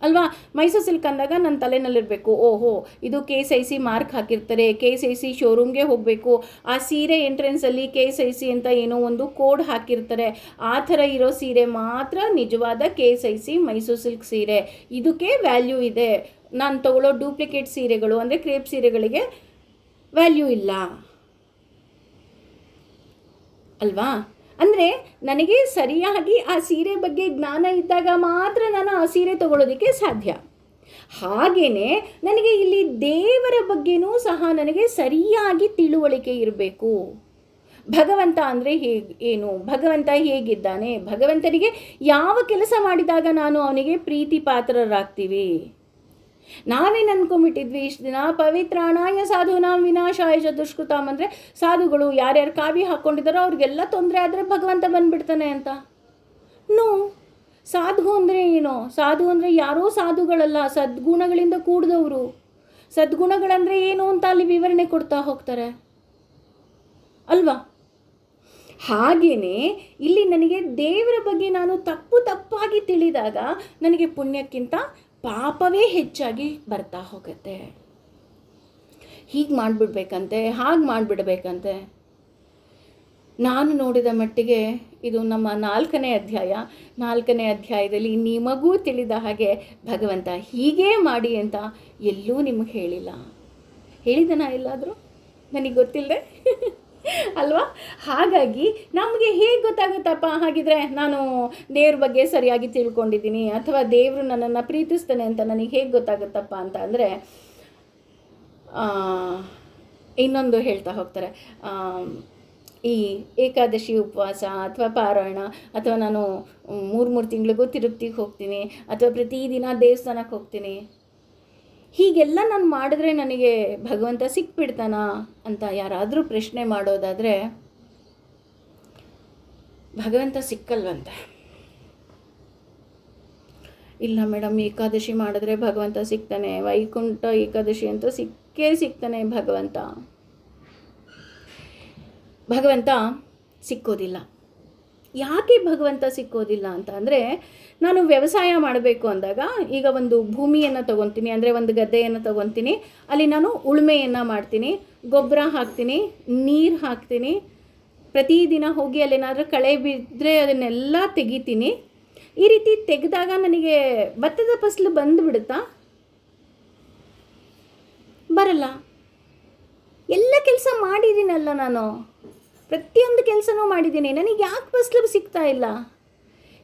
ಅಲ್ವಾ? ಮೈಸೂರು ಸಿಲ್ಕ್ ಅಂದಾಗ ನನ್ನ ತಲೆನಲ್ಲಿರಬೇಕು, ಓಹೋ ಇದು KSIC ಮಾರ್ಕ್ ಹಾಕಿರ್ತಾರೆ, KSIC ಶೋರೂಮ್ಗೆ ಹೋಗಬೇಕು, ಆ ಸೀರೆ ಎಂಟ್ರೆನ್ಸಲ್ಲಿ KSIC ಅಂತ ಏನೋ ಒಂದು ಕೋಡ್ ಹಾಕಿರ್ತಾರೆ, ಆ ಥರ ಇರೋ ಸೀರೆ ಮಾತ್ರ ನಿಜವಾದ KSIC ಮೈಸೂರು ಸಿಲ್ಕ್ ಸೀರೆ, ಇದಕ್ಕೆ ವ್ಯಾಲ್ಯೂ ಇದೆ. ನಾನು ತಗೊಳ್ಳೋ ಡೂಪ್ಲಿಕೇಟ್ ಸೀರೆಗಳು ಅಂದರೆ ಕ್ರೇಪ್ ಸೀರೆಗಳಿಗೆ ವ್ಯಾಲ್ಯೂ ಇಲ್ಲ ಅಲ್ವಾ? ಅಂದರೆ ನನಗೆ ಸರಿಯಾಗಿ ಆ ಸೀರೆ ಬಗ್ಗೆ ಜ್ಞಾನ ಇದ್ದಾಗ ಮಾತ್ರ ನಾನು ಆ ಸೀರೆ ತಗೊಳ್ಳೋದಕ್ಕೆ ಸಾಧ್ಯ. ಹಾಗೆಯೇ ನನಗೆ ಇಲ್ಲಿ ದೇವರ ಬಗ್ಗೆನೂ ಸಹ ನನಗೆ ಸರಿಯಾಗಿ ತಿಳುವಳಿಕೆ ಇರಬೇಕು. ಭಗವಂತ ಅಂದರೆ ಏನು, ಭಗವಂತ ಹೇಗಿದ್ದಾನೆ, ಭಗವಂತನಿಗೆ ಯಾವ ಕೆಲಸ ಮಾಡಿದಾಗ ನಾನು ಅವನಿಗೆ ಪ್ರೀತಿ ಪಾತ್ರರಾಗ್ತೀವಿ. ನಾವೇನು ಅಂದ್ಕೊಂಡ್ಬಿಟ್ಟಿದ್ವಿ ಇಷ್ಟು ದಿನ, ಪವಿತ್ರಾಣಾಯ ಸಾಧೂನಾಂ ವಿನಾಶಾಯ ಚ ದುಷ್ಕೃತಾಂ ಅಂದರೆ ಸಾಧುಗಳು ಯಾರ್ಯಾರು ಕಾವಿ ಹಾಕ್ಕೊಂಡಿದ್ದಾರೋ ಅವ್ರಿಗೆಲ್ಲ ತೊಂದರೆ ಆದರೆ ಭಗವಂತ ಬಂದುಬಿಡ್ತಾನೆ ಅಂತ. ನೋ, ಸಾಧು ಅಂದರೆ ಏನು? ಸಾಧು ಅಂದರೆ ಯಾರೋ ಸಾಧುಗಳಲ್ಲ, ಸದ್ಗುಣಗಳಿಂದ ಕೂಡಿದವರು. ಸದ್ಗುಣಗಳಂದರೆ ಏನು ಅಂತ ಅಲ್ಲಿ ವಿವರಣೆ ಕೊಡ್ತಾ ಹೋಗ್ತಾರೆ ಅಲ್ವಾ? ಹಾಗೆಯೇ ಇಲ್ಲಿ ನನಗೆ ದೇವರ ಬಗ್ಗೆ ನಾನು ತಪ್ಪಾಗಿ ತಿಳಿದಾಗ ನನಗೆ ಪುಣ್ಯಕ್ಕಿಂತ ಪಾಪವೇ ಹೆಚ್ಚಾಗಿ ಬರ್ತಾ ಹೋಗುತ್ತೆ. ಹೀಗೆ ಮಾಡಿಬಿಡ್ಬೇಕಂತೆ, ಹಾಗೆ ಮಾಡಿಬಿಡ್ಬೇಕಂತೆ. ನಾನು ನೋಡಿದ ಮಟ್ಟಿಗೆ ಇದು ನಮ್ಮ 4ನೇ ಅಧ್ಯಾಯ. 4ನೇ ಅಧ್ಯಾಯದಲ್ಲಿ ನಿಮಗೂ ತಿಳಿದ ಹಾಗೆ ಭಗವಂತ ಹೀಗೇ ಮಾಡಿ ಅಂತ ಎಲ್ಲೂ ನಿಮಗೆ ಹೇಳಿಲ್ಲ. ಹೇಳಿದನಾ ಎಲ್ಲಾದರೂ? ನನಗೆ ಗೊತ್ತಿಲ್ಲದೆ ಅಲ್ವಾ? ಹಾಗಾಗಿ ನಮಗೆ ಹೇಗೆ ಗೊತ್ತಾಗುತ್ತಪ್ಪ, ಹಾಗಿದ್ರೆ ನಾನು ದೇವ್ರ ಬಗ್ಗೆ ಸರಿಯಾಗಿ ತಿಳ್ಕೊಂಡಿದ್ದೀನಿ ಅಥವಾ ದೇವರು ನನ್ನನ್ನು ಪ್ರೀತಿಸ್ತಾನೆ ಅಂತ ನನಗೆ ಹೇಗೆ ಗೊತ್ತಾಗುತ್ತಪ್ಪ ಅಂತ ಅಂದರೆ, ಇನ್ನೊಂದು ಹೇಳ್ತಾ ಹೋಗ್ತಾರೆ, ಈ ಏಕಾದಶಿ ಉಪವಾಸ ಅಥವಾ ಪಾರಾಯಣ, ಅಥವಾ ನಾನು 3 ತಿಂಗಳಿಗೂ ತಿರುಪತಿಗೆ ಹೋಗ್ತೀನಿ, ಅಥವಾ ಪ್ರತಿದಿನ ದೇವಸ್ಥಾನಕ್ಕೆ ಹೋಗ್ತೀನಿ, ಹೀಗೆಲ್ಲ ನಾನು ಮಾಡಿದ್ರೆ ನನಗೆ ಭಗವಂತ ಸಿಕ್ಬಿಡ್ತಾನಾ ಅಂತ ಯಾರಾದರೂ ಪ್ರಶ್ನೆ ಮಾಡೋದಾದರೆ, ಭಗವಂತ ಸಿಕ್ಕಲ್ವಂತೆ. ಇಲ್ಲ ಮೇಡಮ್, ಏಕಾದಶಿ ಮಾಡಿದ್ರೆ ಭಗವಂತ ಸಿಗ್ತಾನೆ, ವೈಕುಂಠ ಏಕಾದಶಿ ಅಂತ ಸಿಗ್ತಾನೆ ಭಗವಂತ ಸಿಕ್ಕೋದಿಲ್ಲ. ಯಾಕೆ ಭಗವಂತ ಸಿಕ್ಕೋದಿಲ್ಲ ಅಂತ ಅಂದರೆ, ನಾನು ವ್ಯವಸಾಯ ಮಾಡಬೇಕು ಅಂದಾಗ ಈಗ ಒಂದು ಭೂಮಿಯನ್ನು ತೊಗೊತೀನಿ, ಅಂದರೆ ಒಂದು ಗದ್ದೆಯನ್ನು ತೊಗೊತೀನಿ, ಅಲ್ಲಿ ನಾನು ಉಳುಮೆಯನ್ನು ಮಾಡ್ತೀನಿ, ಗೊಬ್ಬರ ಹಾಕ್ತೀನಿ, ನೀರು ಹಾಕ್ತೀನಿ, ಪ್ರತಿದಿನ ಹೋಗಿ ಅಲ್ಲೇನಾದರೂ ಕಳೆ ಬಿದ್ದರೆ ಅದನ್ನೆಲ್ಲ ತೆಗಿತೀನಿ. ಈ ರೀತಿ ತೆಗೆದಾಗ ನನಗೆ ಭತ್ತದ ಫಸಲು ಬಂದುಬಿಡುತ್ತಾ? ಬರಲ್ಲ. ಎಲ್ಲ ಕೆಲಸ ಮಾಡಿದ್ದೀನಲ್ಲ ನಾನು, ಪ್ರತಿಯೊಂದು ಕೆಲಸನೂ ಮಾಡಿದ್ದೀನಿ. ನನಗೆ ಯಾಕೆ ಫಸಲು ಸಿಗ್ತಾ ಇಲ್ಲ?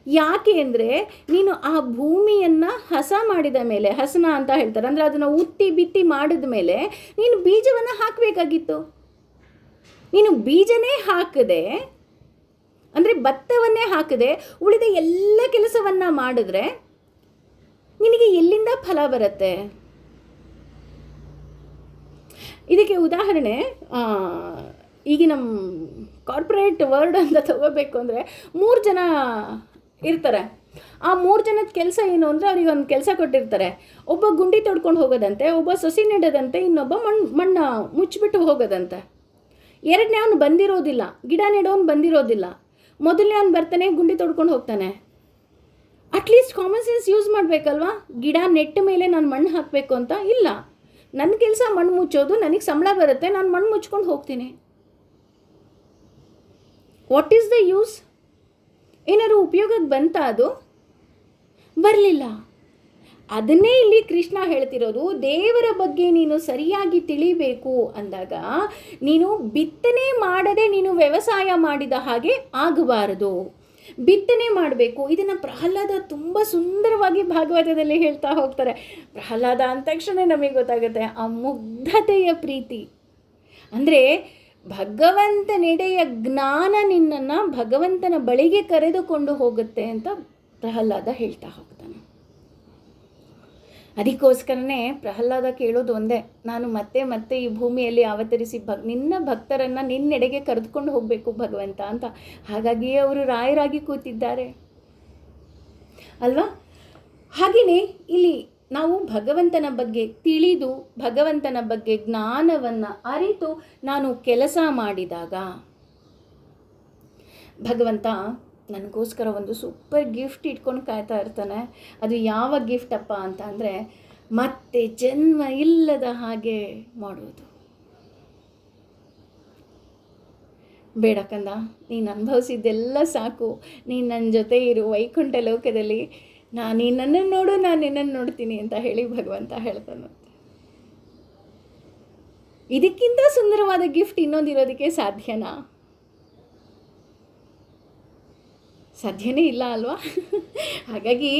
ಯಾಕೆ ಅಂದರೆ ನೀನು ಆ ಭೂಮಿಯನ್ನು ಹಸ ಮಾಡಿದ ಮೇಲೆ, ಹಸನ ಅಂತ ಹೇಳ್ತಾರೆ, ಅಂದರೆ ಅದನ್ನು ಉತ್ತಿ ಬಿತ್ತಿ ಮಾಡಿದ ಮೇಲೆ ನೀನು ಬೀಜವನ್ನು ಹಾಕಬೇಕಾಗಿತ್ತು. ನೀನು ಬೀಜನೇ ಹಾಕದೆ, ಅಂದರೆ ಭತ್ತವನ್ನೇ ಹಾಕದೆ ಉಳಿದ ಎಲ್ಲ ಕೆಲಸವನ್ನು ಮಾಡಿದ್ರೆ ನಿನಗೆ ಎಲ್ಲಿಂದ ಫಲ ಬರುತ್ತೆ? ಇದಕ್ಕೆ ಉದಾಹರಣೆ ಈಗ ನಮ್ಮ ಕಾರ್ಪೊರೇಟ್ ವರ್ಲ್ಡ್ ಅಂತ ತಗೋಬೇಕು ಅಂದರೆ 3 ಜನ ಇರ್ತಾರೆ. ಆ 3 ಜನದ ಕೆಲಸ ಏನು ಅಂದರೆ ಅವ್ರಿಗೊಂದು ಕೆಲಸ ಕೊಟ್ಟಿರ್ತಾರೆ. ಒಬ್ಬ ಗುಂಡಿ ತೊಡ್ಕೊಂಡು ಹೋಗೋದಂತೆ, ಒಬ್ಬ ಸಸಿ ನೆಡೋದಂತೆ, ಇನ್ನೊಬ್ಬ ಮಣ್ಣು ಮುಚ್ಚಿಬಿಟ್ಟು ಹೋಗೋದಂತೆ. 2ನೇ ಅವನು ಬಂದಿರೋದಿಲ್ಲ, ಗಿಡ ನೆಡೋನು ಬಂದಿರೋದಿಲ್ಲ. ಮೊದಲನೇ ಅವನು ಬರ್ತಾನೆ, ಗುಂಡಿ ತೊಡ್ಕೊಂಡು ಹೋಗ್ತಾನೆ. ಅಟ್ಲೀಸ್ಟ್ ಕಾಮನ್ ಸೆನ್ಸ್ ಯೂಸ್ ಮಾಡಬೇಕಲ್ವಾ? ಗಿಡ ನೆಟ್ಟ ಮೇಲೆ ನಾನು ಮಣ್ಣು ಹಾಕಬೇಕು ಅಂತ ಇಲ್ಲ. ನನ್ನ ಕೆಲಸ ಮಣ್ಣು ಮುಚ್ಚೋದು, ನನಗೆ ಸಂಬಳ ಬರುತ್ತೆ, ನಾನು ಮಣ್ಣು ಮುಚ್ಕೊಂಡು ಹೋಗ್ತೀನಿ. What is the use? ಏನಾದ್ರು ಉಪಯೋಗಕ್ಕೆ ಬಂತ? ಅದು ಬರಲಿಲ್ಲ. ಅದನ್ನೇ ಇಲ್ಲಿ ಕೃಷ್ಣ ಹೇಳ್ತಿರೋದು, ದೇವರ ಬಗ್ಗೆ ನೀನು ಸರಿಯಾಗಿ ತಿಳಿಬೇಕು ಅಂದಾಗ ನೀನು ಬಿತ್ತನೆ ಮಾಡದೆ ನೀನು ವ್ಯವಸಾಯ ಮಾಡಿದ ಹಾಗೆ ಆಗಬಾರದು. ಬಿತ್ತನೆ ಮಾಡಬೇಕು. ಇದನ್ನು ಪ್ರಹ್ಲಾದ ತುಂಬ ಸುಂದರವಾಗಿ ಭಾಗವತದಲ್ಲಿ ಹೇಳ್ತಾ ಹೋಗ್ತಾರೆ. ಪ್ರಹ್ಲಾದ ಅಂದ ತಕ್ಷಣ ನಮಗೆ ಗೊತ್ತಾಗುತ್ತೆ ಆ ಮುಗ್ಧತೆಯ ಪ್ರೀತಿ. ಅಂದರೆ ಭಗವಂತನೆಡೆಯ ಜ್ಞಾನ ನಿನ್ನನ್ನು ಭಗವಂತನ ಬಳಿಗೆ ಕರೆದುಕೊಂಡು ಹೋಗುತ್ತೆ ಅಂತ ಪ್ರಹ್ಲಾದ ಹೇಳ್ತಾ ಹೋಗ್ತಾನೆ. ಅದಕ್ಕೋಸ್ಕರನೇ ಪ್ರಹ್ಲಾದ ಕೇಳೋದು ಒಂದೇ, ನಾನು ಮತ್ತೆ ಮತ್ತೆ ಈ ಭೂಮಿಯಲ್ಲಿ ಅವತರಿಸಿ ನಿನ್ನ ಭಕ್ತರನ್ನು ನಿನ್ನೆಡೆಗೆ ಕರೆದುಕೊಂಡು ಹೋಗಬೇಕು ಭಗವಂತ ಅಂತ. ಹಾಗಾಗಿಯೇ ಅವರು ರಾಯರಾಗಿ ಕೂತಿದ್ದಾರೆ ಅಲ್ವಾ? ಹಾಗೆಯೇ ಇಲ್ಲಿ ನಾವು ಭಗವಂತನ ಬಗ್ಗೆ ತಿಳಿದು, ಭಗವಂತನ ಬಗ್ಗೆ ಜ್ಞಾನವನ್ನು ಅರಿತು ನಾನು ಕೆಲಸ ಮಾಡಿದಾಗ ಭಗವಂತ ನನಗೋಸ್ಕರ ಒಂದು ಸೂಪರ್ ಗಿಫ್ಟ್ ಇಟ್ಕೊಂಡು ಕಾಯ್ತಾ ಇರ್ತಾನೆ. ಅದು ಯಾವ ಗಿಫ್ಟ್ ಅಪ್ಪ ಅಂತ ಅಂದರೆ, ಮತ್ತೆ ಜನ್ಮ ಇಲ್ಲದ ಹಾಗೆ ಮಾಡೋದು. ಬೇಡ ಕಂದ, ನೀನು ಅನುಭವಿಸಿದ್ದೆಲ್ಲ ಸಾಕು, ನೀನು ನನ್ನ ಜೊತೆ ಇರು ವೈಕುಂಠ ಲೋಕದಲ್ಲಿ, ನೀನು ನನ್ನನ್ನು ನೋಡು, ನಾನು ನಿನ್ನನ್ನು ನೋಡ್ತೀನಿ ಅಂತ ಹೇಳಿ ಭಗವಂತ ಹೇಳ್ತಾನೆ. ಇದಕ್ಕಿಂತ ಸುಂದರವಾದ ಗಿಫ್ಟ್ ಇನ್ನೊಂದಿರೋದಕ್ಕೆ ಸಾಧ್ಯನಾ? ಸಾಧ್ಯನೇ ಇಲ್ಲ ಅಲ್ವಾ? ಹಾಗಾಗಿ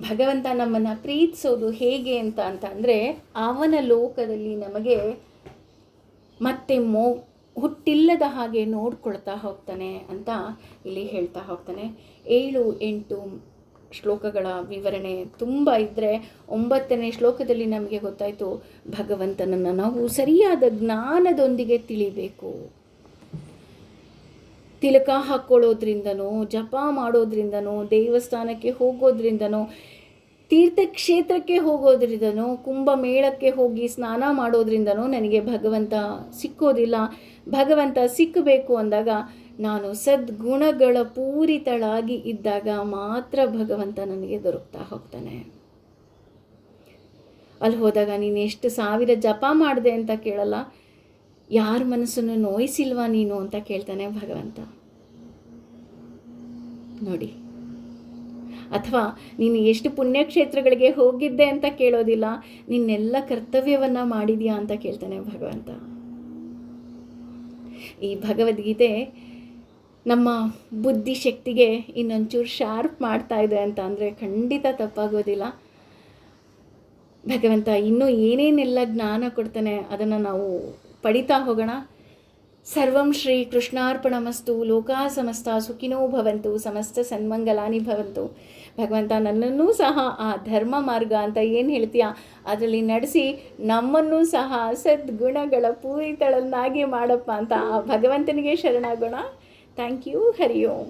ಭಗವಂತ ನಮ್ಮನ್ನು ಪ್ರೀತಿಸೋದು ಹೇಗೆ ಅಂತ ಅಂದರೆ, ಅವನ ಲೋಕದಲ್ಲಿ ನಮಗೆ ಮತ್ತೆ ಹುಟ್ಟಿಲ್ಲದ ಹಾಗೆ ನೋಡ್ಕೊಳ್ತಾ ಹೋಗ್ತಾನೆ ಅಂತ ಇಲ್ಲಿ ಹೇಳ್ತಾ ಹೋಗ್ತಾನೆ. 7-8 ಶ್ಲೋಕಗಳ ವಿವರಣೆ ತುಂಬ ಇದ್ದರೆ 9ನೇ ಶ್ಲೋಕದಲ್ಲಿ ನಮಗೆ ಗೊತ್ತಾಯಿತು, ಭಗವಂತನನ್ನು ನಾವು ಸರಿಯಾದ ಜ್ಞಾನದೊಂದಿಗೆ ತಿಳಿಬೇಕು. ತಿಲಕ ಹಾಕ್ಕೊಳ್ಳೋದ್ರಿಂದನೋ, ಜಪ ಮಾಡೋದ್ರಿಂದನೋ, ದೇವಸ್ಥಾನಕ್ಕೆ ಹೋಗೋದ್ರಿಂದನೋ, ತೀರ್ಥಕ್ಷೇತ್ರಕ್ಕೆ ಹೋಗೋದ್ರಿಂದನೋ, ಕುಂಭಮೇಳಕ್ಕೆ ಹೋಗಿ ಸ್ನಾನ ಮಾಡೋದ್ರಿಂದನೋ ನನಗೆ ಭಗವಂತ ಸಿಕ್ಕೋದಿಲ್ಲ. ಭಗವಂತ ಸಿಕ್ಕಬೇಕು ಅಂದಾಗ ನಾನು ಸದ್ಗುಣಗಳ ಪೂರಿತಳಾಗಿ ಇದ್ದಾಗ ಮಾತ್ರ ಭಗವಂತ ನನಗೆ ದೊರಕ್ತಾ ಹೋಗ್ತಾನೆ. ಅಲ್ಲಿ ಹೋದಾಗ ನೀನು ಎಷ್ಟು 1000 ಜಪ ಮಾಡಿದೆ ಅಂತ ಕೇಳಲ್ಲ, ಯಾರ ಮನಸ್ಸನ್ನು ನೋಯಿಸಿಲ್ವಾ ನೀನು ಅಂತ ಕೇಳ್ತಾನೆ ಭಗವಂತ. ನೋಡಿ, ಅಥವಾ ನೀನು ಎಷ್ಟು ಪುಣ್ಯಕ್ಷೇತ್ರಗಳಿಗೆ ಹೋಗಿದ್ದೆ ಅಂತ ಕೇಳೋದಿಲ್ಲ, ನಿನ್ನೆಲ್ಲ ಕರ್ತವ್ಯವನ್ನು ಮಾಡಿದ್ಯಾ ಅಂತ ಕೇಳ್ತಾನೆ ಭಗವಂತ. ಈ ಭಗವದ್ಗೀತೆ ನಮ್ಮ ಬುದ್ಧಿಶಕ್ತಿಗೆ ಇನ್ನೊಂಚೂರು ಶಾರ್ಪ್ ಮಾಡ್ತಾ ಇದೆ ಅಂತ ಅಂದರೆ ಖಂಡಿತ ತಪ್ಪಾಗೋದಿಲ್ಲ. ಭಗವಂತ ಇನ್ನೂ ಏನೇನೆಲ್ಲ ಜ್ಞಾನ ಕೊಡ್ತಾನೆ ಅದನ್ನು ನಾವು ಪಡಿತಾ ಹೋಗೋಣ. ಸರ್ವಂ ಶ್ರೀ ಕೃಷ್ಣಾರ್ಪಣಮಸ್ತು. ಲೋಕಾ ಸಮಸ್ತ ಸುಖಿನೋ ಭವಂತು, ಸಮಸ್ತ ಸನ್ಮಂಗಲಾನಿ ಭವಂತು. ಭಗವಂತ ನನ್ನನ್ನೂ ಸಹ ಆ ಧರ್ಮ ಮಾರ್ಗ ಅಂತ ಏನು ಹೇಳ್ತೀಯಾ ಅದರಲ್ಲಿ ನಡೆಸಿ ನಮ್ಮನ್ನೂ ಸಹ ಸದ್ಗುಣಗಳ ಪೂರಿತಳನ್ನಾಗಿ ಮಾಡಪ್ಪ ಅಂತ ಆ ಭಗವಂತನಿಗೆ ಶರಣಾಗೋಣ. Thank you. Hari Om.